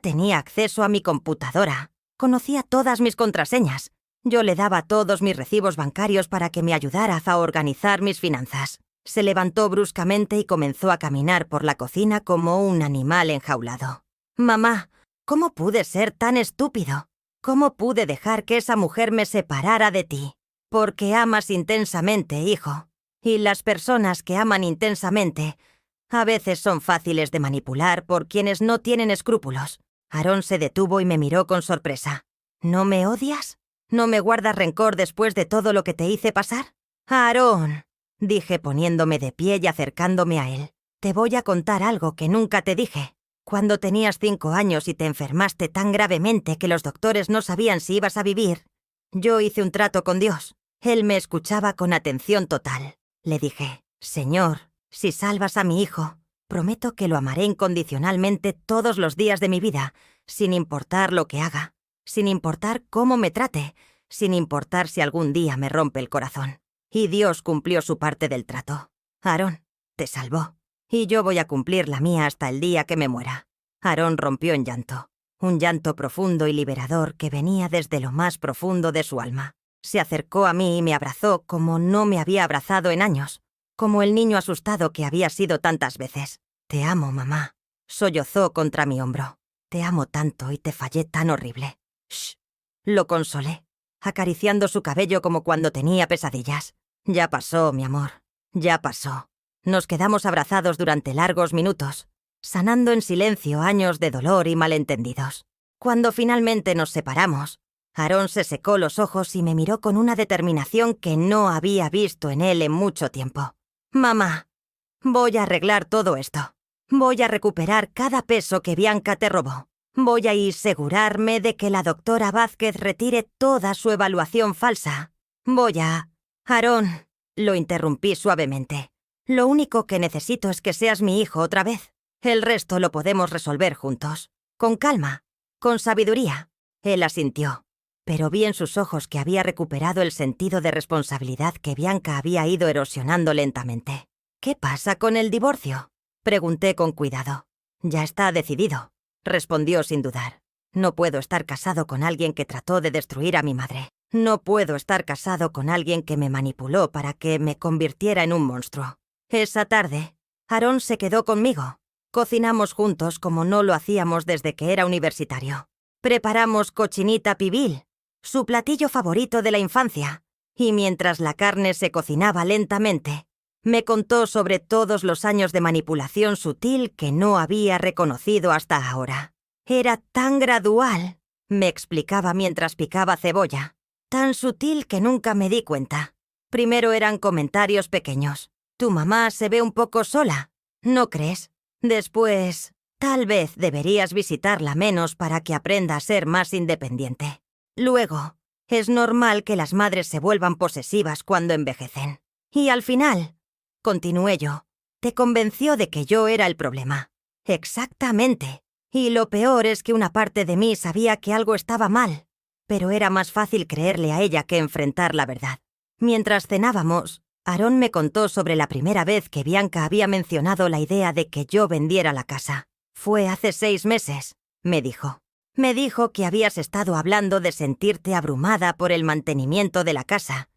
tenía acceso a mi computadora. Conocía todas mis contraseñas. Yo le daba todos mis recibos bancarios para que me ayudara a organizar mis finanzas. Se levantó bruscamente y comenzó a caminar por la cocina como un animal enjaulado. Mamá, ¿cómo pude ser tan estúpido? ¿Cómo pude dejar que esa mujer me separara de ti? Porque amas intensamente, hijo. Y las personas que aman intensamente a veces son fáciles de manipular por quienes no tienen escrúpulos. Aarón se detuvo y me miró con sorpresa. ¿No me odias? ¿No me guardas rencor después de todo lo que te hice pasar? Aarón, dije poniéndome de pie y acercándome a él. Te voy a contar algo que nunca te dije. Cuando tenías 5 años y te enfermaste tan gravemente que los doctores no sabían si ibas a vivir, yo hice un trato con Dios. Él me escuchaba con atención total. Le dije, Señor, si salvas a mi hijo, prometo que lo amaré incondicionalmente todos los días de mi vida, sin importar lo que haga, sin importar cómo me trate, sin importar si algún día me rompe el corazón. Y Dios cumplió su parte del trato. Aarón, te salvó. Y yo voy a cumplir la mía hasta el día que me muera. Aarón rompió en llanto. Un llanto profundo y liberador que venía desde lo más profundo de su alma. Se acercó a mí y me abrazó como no me había abrazado en años. Como el niño asustado que había sido tantas veces. Te amo, mamá. Sollozó contra mi hombro. Te amo tanto y te fallé tan horrible. Shh. Lo consolé, acariciando su cabello como cuando tenía pesadillas. Ya pasó, mi amor. Ya pasó. Nos quedamos abrazados durante largos minutos, sanando en silencio años de dolor y malentendidos. Cuando finalmente nos separamos, Aarón se secó los ojos y me miró con una determinación que no había visto en él en mucho tiempo. Mamá, voy a arreglar todo esto. Voy a recuperar cada peso que Bianca te robó. Voy a asegurarme de que la doctora Vázquez retire toda su evaluación falsa. Aarón, lo interrumpí suavemente. Lo único que necesito es que seas mi hijo otra vez. El resto lo podemos resolver juntos. Con calma, con sabiduría. Él asintió, pero vi en sus ojos que había recuperado el sentido de responsabilidad que Bianca había ido erosionando lentamente. ¿Qué pasa con el divorcio?, pregunté con cuidado. Ya está decidido, respondió sin dudar. No puedo estar casado con alguien que trató de destruir a mi madre. No puedo estar casado con alguien que me manipuló para que me convirtiera en un monstruo. Esa tarde, Aarón se quedó conmigo. Cocinamos juntos como no lo hacíamos desde que era universitario. Preparamos cochinita pibil, su platillo favorito de la infancia, y mientras la carne se cocinaba lentamente, me contó sobre todos los años de manipulación sutil que no había reconocido hasta ahora. Era tan gradual, me explicaba mientras picaba cebolla, tan sutil que nunca me di cuenta. Primero eran comentarios pequeños. Tu mamá se ve un poco sola, ¿no crees? Después, tal vez deberías visitarla menos para que aprenda a ser más independiente. Luego, es normal que las madres se vuelvan posesivas cuando envejecen. Y al final, continué yo, te convenció de que yo era el problema. Exactamente. Y lo peor es que una parte de mí sabía que algo estaba mal, pero era más fácil creerle a ella que enfrentar la verdad. Mientras cenábamos, Aarón me contó sobre la primera vez que Bianca había mencionado la idea de que yo vendiera la casa. Fue hace 6 meses, me dijo. Me dijo que habías estado hablando de sentirte abrumada por el mantenimiento de la casa,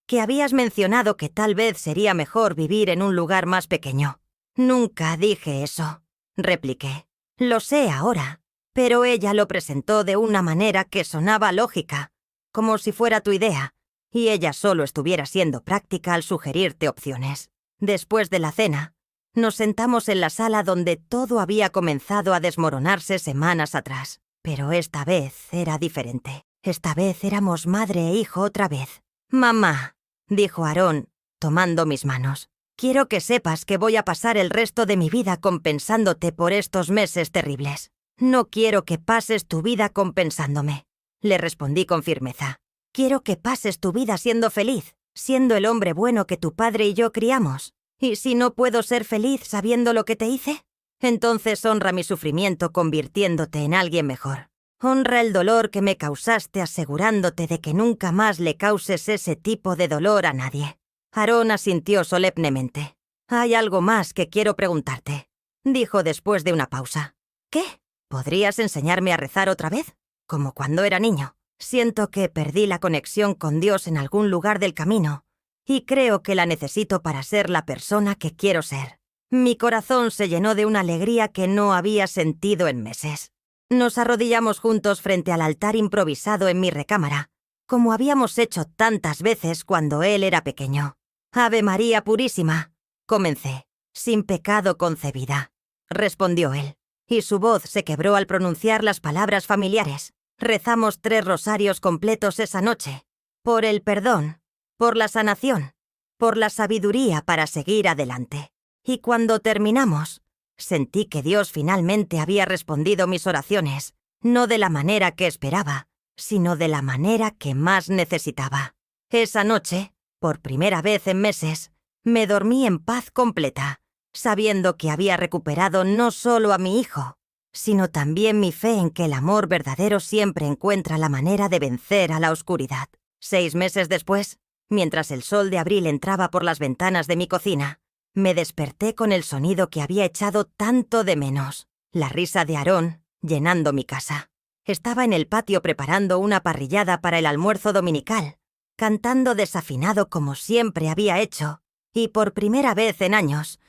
que habías mencionado que tal vez sería mejor vivir en un lugar más pequeño. Nunca dije eso, repliqué. Lo sé ahora, pero ella lo presentó de una manera que sonaba lógica, como si fuera tu idea, y ella solo estuviera siendo práctica al sugerirte opciones. Después de la cena, nos sentamos en la sala donde todo había comenzado a desmoronarse semanas atrás. Pero esta vez era diferente. Esta vez éramos madre e hijo otra vez. Mamá, dijo Aarón, tomando mis manos. Quiero que sepas que voy a pasar el resto de mi vida compensándote por estos meses terribles. No quiero que pases tu vida compensándome, le respondí con firmeza. Quiero que pases tu vida siendo feliz, siendo el hombre bueno que tu padre y yo criamos. ¿Y si no puedo ser feliz sabiendo lo que te hice? Entonces honra mi sufrimiento convirtiéndote en alguien mejor. Honra el dolor que me causaste asegurándote de que nunca más le causes ese tipo de dolor a nadie. Aarón asintió solemnemente. Hay algo más que quiero preguntarte, dijo después de una pausa. ¿Qué? ¿Podrías enseñarme a rezar otra vez? Como cuando era niño. Siento que perdí la conexión con Dios en algún lugar del camino, y creo que la necesito para ser la persona que quiero ser. Mi corazón se llenó de una alegría que no había sentido en meses. Nos arrodillamos juntos frente al altar improvisado en mi recámara, como habíamos hecho tantas veces cuando él era pequeño. Ave María Purísima, comencé. Sin pecado concebida, respondió él, y su voz se quebró al pronunciar las palabras familiares. Rezamos 3 rosarios completos esa noche, por el perdón, por la sanación, por la sabiduría para seguir adelante. Y cuando terminamos, sentí que Dios finalmente había respondido mis oraciones, no de la manera que esperaba, sino de la manera que más necesitaba. Esa noche, por primera vez en meses, me dormí en paz completa, sabiendo que había recuperado no solo a mi hijo, sino también mi fe en que el amor verdadero siempre encuentra la manera de vencer a la oscuridad. 6 meses después, mientras el sol de abril entraba por las ventanas de mi cocina, me desperté con el sonido que había echado tanto de menos, la risa de Aarón llenando mi casa. Estaba en el patio preparando una parrillada para el almuerzo dominical, cantando desafinado como siempre había hecho, y por primera vez en años,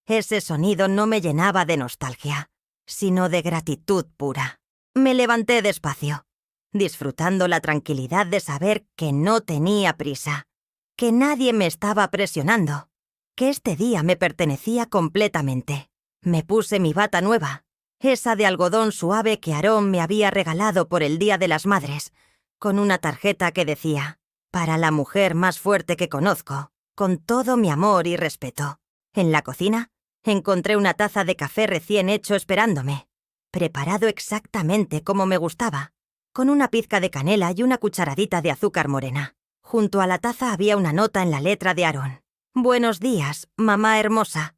ese sonido no me llenaba de nostalgia, sino de gratitud pura. Me levanté despacio, disfrutando la tranquilidad de saber que no tenía prisa, que nadie me estaba presionando, que este día me pertenecía completamente. Me puse mi bata nueva, esa de algodón suave que Aarón me había regalado por el Día de las Madres, con una tarjeta que decía: «Para la mujer más fuerte que conozco, con todo mi amor y respeto». En la cocina encontré una taza de café recién hecho esperándome, preparado exactamente como me gustaba, con una pizca de canela y una cucharadita de azúcar morena. Junto a la taza había una nota en la letra de Aarón: «Buenos días, mamá hermosa.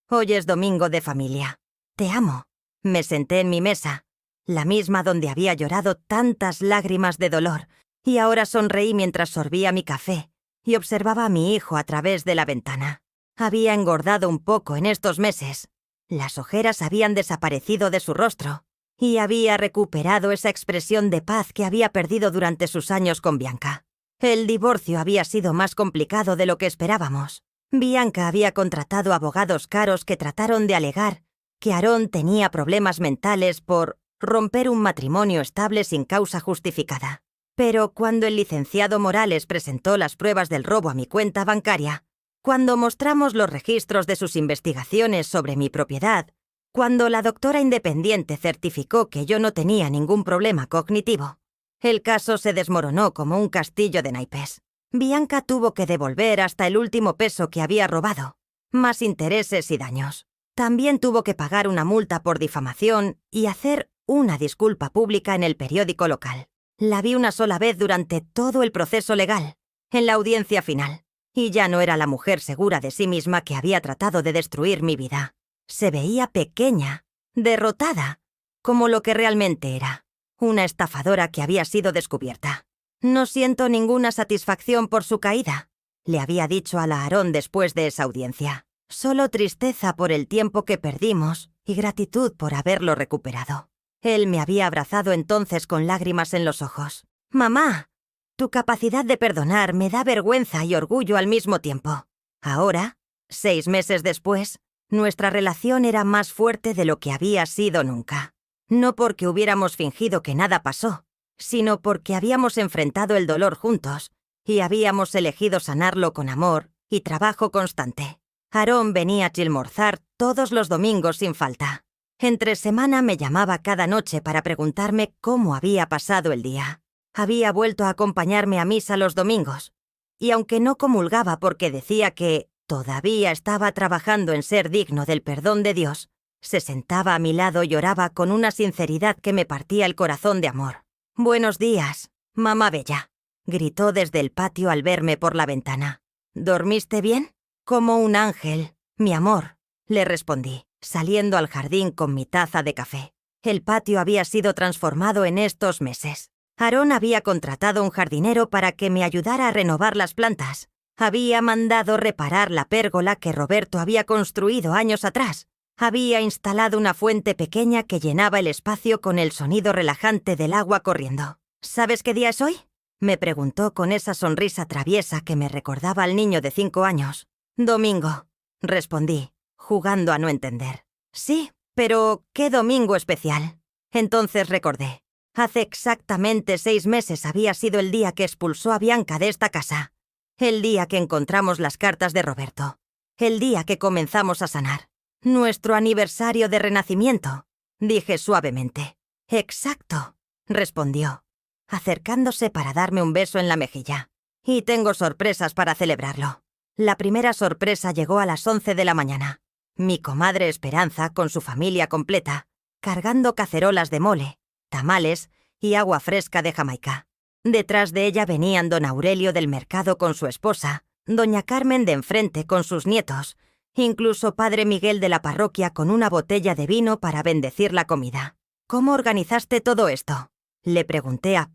Hoy es domingo de familia. Te amo». Me senté en mi mesa, la misma donde había llorado tantas lágrimas de dolor, y ahora sonreí mientras sorbía mi café y observaba a mi hijo a través de la ventana. Había engordado un poco en estos meses. Las ojeras habían desaparecido de su rostro y había recuperado esa expresión de paz que había perdido durante sus años con Bianca. El divorcio había sido más complicado de lo que esperábamos. Bianca había contratado abogados caros que trataron de alegar que Aarón tenía problemas mentales por romper un matrimonio estable sin causa justificada. Pero cuando el licenciado Morales presentó las pruebas del robo a mi cuenta bancaria, cuando mostramos los registros de sus investigaciones sobre mi propiedad, cuando la doctora independiente certificó que yo no tenía ningún problema cognitivo, el caso se desmoronó como un castillo de naipes. Bianca tuvo que devolver hasta el último peso que había robado, más intereses y daños. También tuvo que pagar una multa por difamación y hacer una disculpa pública en el periódico local. La vi una sola vez durante todo el proceso legal, en la audiencia final, y ya no era la mujer segura de sí misma que había tratado de destruir mi vida. Se veía pequeña, derrotada, como lo que realmente era: una estafadora que había sido descubierta. «No siento ninguna satisfacción por su caída», le había dicho a la Aarón después de esa audiencia. «Solo tristeza por el tiempo que perdimos y gratitud por haberlo recuperado». Él me había abrazado entonces con lágrimas en los ojos. «Mamá, tu capacidad de perdonar me da vergüenza y orgullo al mismo tiempo». Ahora, 6 meses después, nuestra relación era más fuerte de lo que había sido nunca. No porque hubiéramos fingido que nada pasó, sino porque habíamos enfrentado el dolor juntos y habíamos elegido sanarlo con amor y trabajo constante. Aarón venía a Chilmorzar todos los domingos sin falta. Entre semana me llamaba cada noche para preguntarme cómo había pasado el día. Había vuelto a acompañarme a misa los domingos, y aunque no comulgaba porque decía que todavía estaba trabajando en ser digno del perdón de Dios, se sentaba a mi lado y lloraba con una sinceridad que me partía el corazón de amor. «Buenos días, mamá bella», gritó desde el patio al verme por la ventana. «¿Dormiste bien?» «Como un ángel, mi amor», le respondí, saliendo al jardín con mi taza de café. El patio había sido transformado en estos meses. Aarón había contratado un jardinero para que me ayudara a renovar las plantas. Había mandado reparar la pérgola que Roberto había construido años atrás. Había instalado una fuente pequeña que llenaba el espacio con el sonido relajante del agua corriendo. «¿Sabes qué día es hoy?», me preguntó con esa sonrisa traviesa que me recordaba al niño de 5 años. «Domingo», respondí, jugando a no entender. «Sí, pero ¿qué domingo especial?». Entonces recordé. Hace exactamente 6 meses había sido el día que expulsó a Bianca de esta casa. El día que encontramos las cartas de Roberto. El día que comenzamos a sanar. «Nuestro aniversario de renacimiento», dije suavemente. «Exacto», respondió, acercándose para darme un beso en la mejilla. «Y tengo sorpresas para celebrarlo». La primera sorpresa llegó a las 11 de la mañana. Mi comadre Esperanza, con su familia completa, cargando cacerolas de mole, tamales y agua fresca de Jamaica. Detrás de ella venían don Aurelio del mercado con su esposa, doña Carmen de enfrente con sus nietos, incluso padre Miguel de la parroquia con una botella de vino para bendecir la comida. «¿Cómo organizaste todo esto?», le pregunté a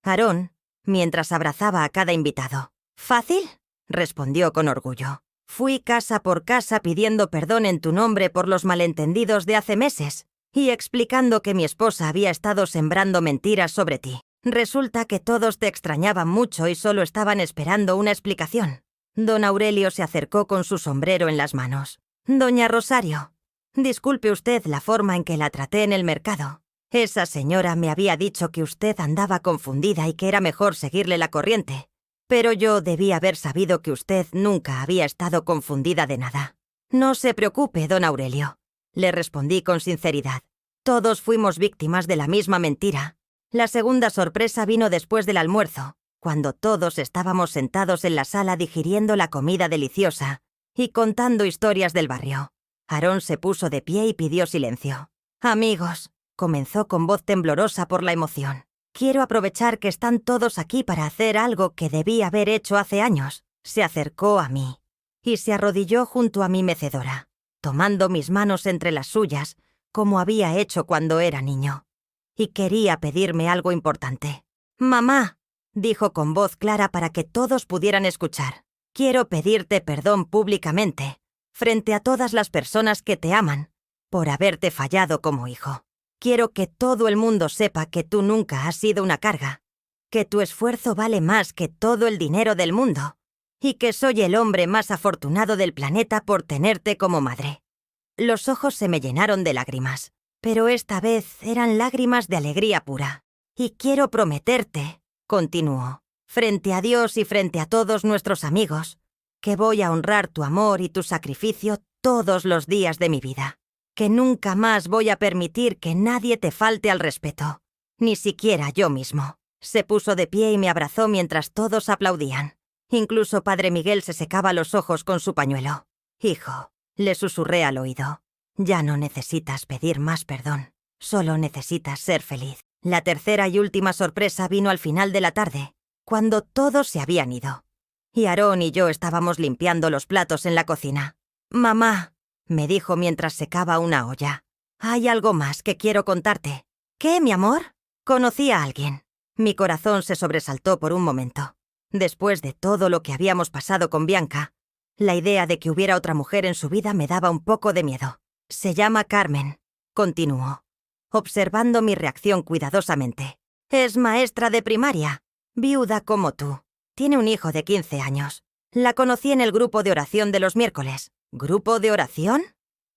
Aarón mientras abrazaba a cada invitado. «¿Fácil?», respondió con orgullo. «Fui casa por casa pidiendo perdón en tu nombre por los malentendidos de hace meses y explicando que mi esposa había estado sembrando mentiras sobre ti. Resulta que todos te extrañaban mucho y solo estaban esperando una explicación». Don Aurelio se acercó con su sombrero en las manos. «Doña Rosario, disculpe usted la forma en que la traté en el mercado. Esa señora me había dicho que usted andaba confundida y que era mejor seguirle la corriente, pero yo debí haber sabido que usted nunca había estado confundida de nada. No se preocupe, don Aurelio, le respondí con sinceridad. Todos fuimos víctimas de la misma mentira. La segunda sorpresa vino después del almuerzo, cuando todos estábamos sentados en la sala digiriendo la comida deliciosa y contando historias del barrio. Aarón se puso de pie y pidió silencio. Amigos, comenzó con voz temblorosa por la emoción. Quiero aprovechar que están todos aquí para hacer algo que debí haber hecho hace años. Se acercó a mí y se arrodilló junto a mi mecedora, tomando mis manos entre las suyas, como había hecho cuando era niño. Y quería pedirme algo importante. «Mamá», dijo con voz clara para que todos pudieran escuchar, «quiero pedirte perdón públicamente, frente a todas las personas que te aman, por haberte fallado como hijo. Quiero que todo el mundo sepa que tú nunca has sido una carga, que tu esfuerzo vale más que todo el dinero del mundo, y que soy el hombre más afortunado del planeta por tenerte como madre». Los ojos se me llenaron de lágrimas, pero esta vez eran lágrimas de alegría pura. «Y quiero prometerte», continuó, «frente a Dios y frente a todos nuestros amigos, que voy a honrar tu amor y tu sacrificio todos los días de mi vida, que nunca más voy a permitir que nadie te falte al respeto, ni siquiera yo mismo». Se puso de pie y me abrazó mientras todos aplaudían. Incluso Padre Miguel se secaba los ojos con su pañuelo. «Hijo», le susurré al oído, «ya no necesitas pedir más perdón, solo necesitas ser feliz». La tercera y última sorpresa vino al final de la tarde, cuando todos se habían ido, y Aarón y yo estábamos limpiando los platos en la cocina. «Mamá», me dijo mientras secaba una olla, «hay algo más que quiero contarte». «¿Qué, mi amor?» Conocí a alguien. Mi corazón se sobresaltó por un momento. Después de todo lo que habíamos pasado con Bianca, la idea de que hubiera otra mujer en su vida me daba un poco de miedo. «Se llama Carmen», continuó, observando mi reacción cuidadosamente. «Es maestra de primaria, viuda como tú. Tiene un hijo de 15 años. La conocí en el grupo de oración de los miércoles». «¿Grupo de oración?»,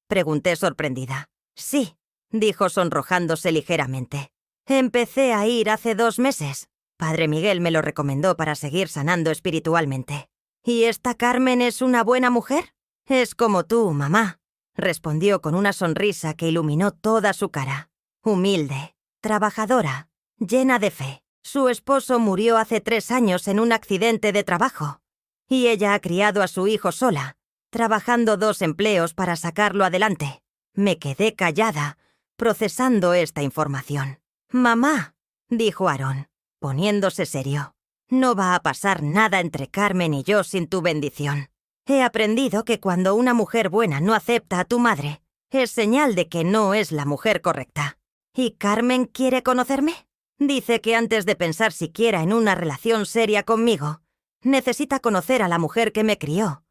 pregunté sorprendida. «Sí», dijo sonrojándose ligeramente. «Empecé a ir hace 2 meses. Padre Miguel me lo recomendó para seguir sanando espiritualmente». «¿Y esta Carmen es una buena mujer?» «Es como tú, mamá», respondió con una sonrisa que iluminó toda su cara. «Humilde, trabajadora, llena de fe. Su esposo murió hace 3 años en un accidente de trabajo, y ella ha criado a su hijo sola, trabajando 2 empleos para sacarlo adelante». Me quedé callada, procesando esta información. «Mamá», dijo Aarón, poniéndose serio, «no va a pasar nada entre Carmen y yo sin tu bendición. He aprendido que cuando una mujer buena no acepta a tu madre, es señal de que no es la mujer correcta. ¿Y Carmen quiere conocerme? Dice que antes de pensar siquiera en una relación seria conmigo, necesita conocer a la mujer que me crió,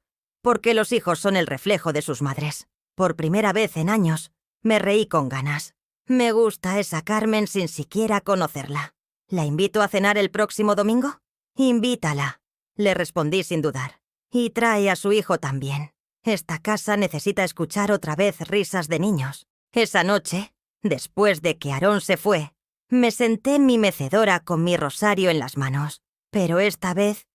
porque los hijos son el reflejo de sus madres». Por primera vez en años, me reí con ganas. «Me gusta esa Carmen sin siquiera conocerla. ¿La invito a cenar el próximo domingo?» «Invítala», le respondí sin dudar. «Y trae a su hijo también. Esta casa necesita escuchar otra vez risas de niños». Esa noche, después de que Aarón se fue, me senté en mi mecedora con mi rosario en las manos. Pero esta vez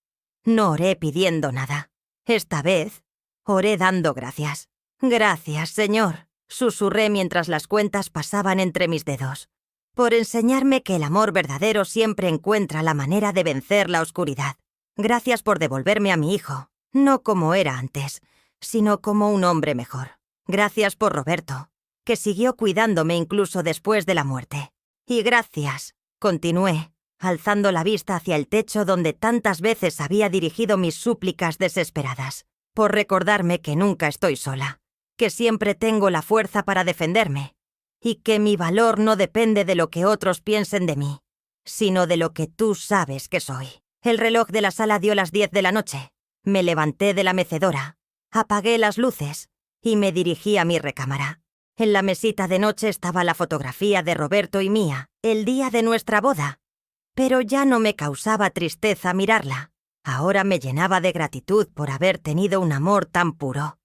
no oré pidiendo nada. Esta vez oré dando gracias. «Gracias, Señor», susurré mientras las cuentas pasaban entre mis dedos, «por enseñarme que el amor verdadero siempre encuentra la manera de vencer la oscuridad. Gracias por devolverme a mi hijo, no como era antes, sino como un hombre mejor. Gracias por Roberto, que siguió cuidándome incluso después de la muerte. Y gracias», continué, alzando la vista hacia el techo donde tantas veces había dirigido mis súplicas desesperadas, «por recordarme que nunca estoy sola, que siempre tengo la fuerza para defenderme, y que mi valor no depende de lo que otros piensen de mí, sino de lo que tú sabes que soy». El reloj de la sala dio las 10 de la noche. Me levanté de la mecedora, apagué las luces y me dirigí a mi recámara. En la mesita de noche estaba la fotografía de Roberto y mía, el día de nuestra boda. Pero ya no me causaba tristeza mirarla. Ahora me llenaba de gratitud por haber tenido un amor tan puro,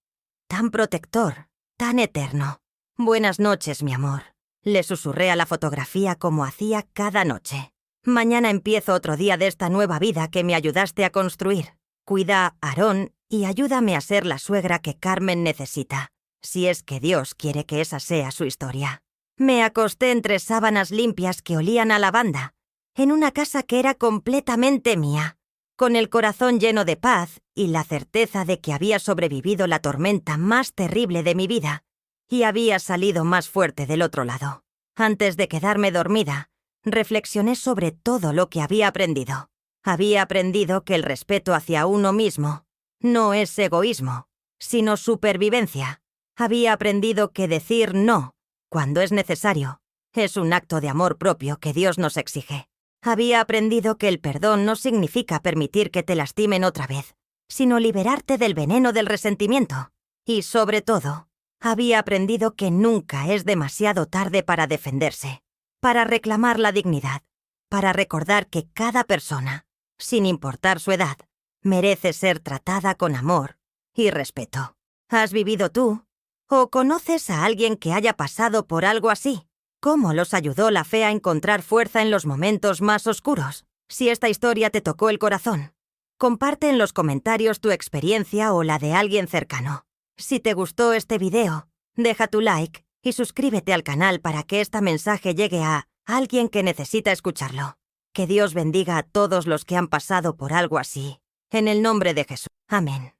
tan protector, tan eterno. «Buenas noches, mi amor», Le susurré a la fotografía como hacía cada noche. Mañana empiezo otro día de esta nueva vida que me ayudaste a construir. Cuida a Aarón y ayúdame a ser la suegra que Carmen necesita, si es que Dios quiere que esa sea su historia. Me acosté entre sábanas limpias que olían a lavanda, en una casa que era completamente mía, con el corazón lleno de paz y la certeza de que había sobrevivido la tormenta más terrible de mi vida y había salido más fuerte del otro lado. Antes de quedarme dormida, reflexioné sobre todo lo que había aprendido. Había aprendido que el respeto hacia uno mismo no es egoísmo, sino supervivencia. Había aprendido que decir no, cuando es necesario, es un acto de amor propio que Dios nos exige. Había aprendido que el perdón no significa permitir que te lastimen otra vez, sino liberarte del veneno del resentimiento. Y sobre todo, había aprendido que nunca es demasiado tarde para defenderse, para reclamar la dignidad, para recordar que cada persona, sin importar su edad, merece ser tratada con amor y respeto. ¿Has vivido tú? ¿O conoces a alguien que haya pasado por algo así? ¿Cómo los ayudó la fe a encontrar fuerza en los momentos más oscuros? Si esta historia te tocó el corazón, comparte en los comentarios tu experiencia o la de alguien cercano. Si te gustó este video, deja tu like y suscríbete al canal para que este mensaje llegue a alguien que necesita escucharlo. Que Dios bendiga a todos los que han pasado por algo así. En el nombre de Jesús. Amén.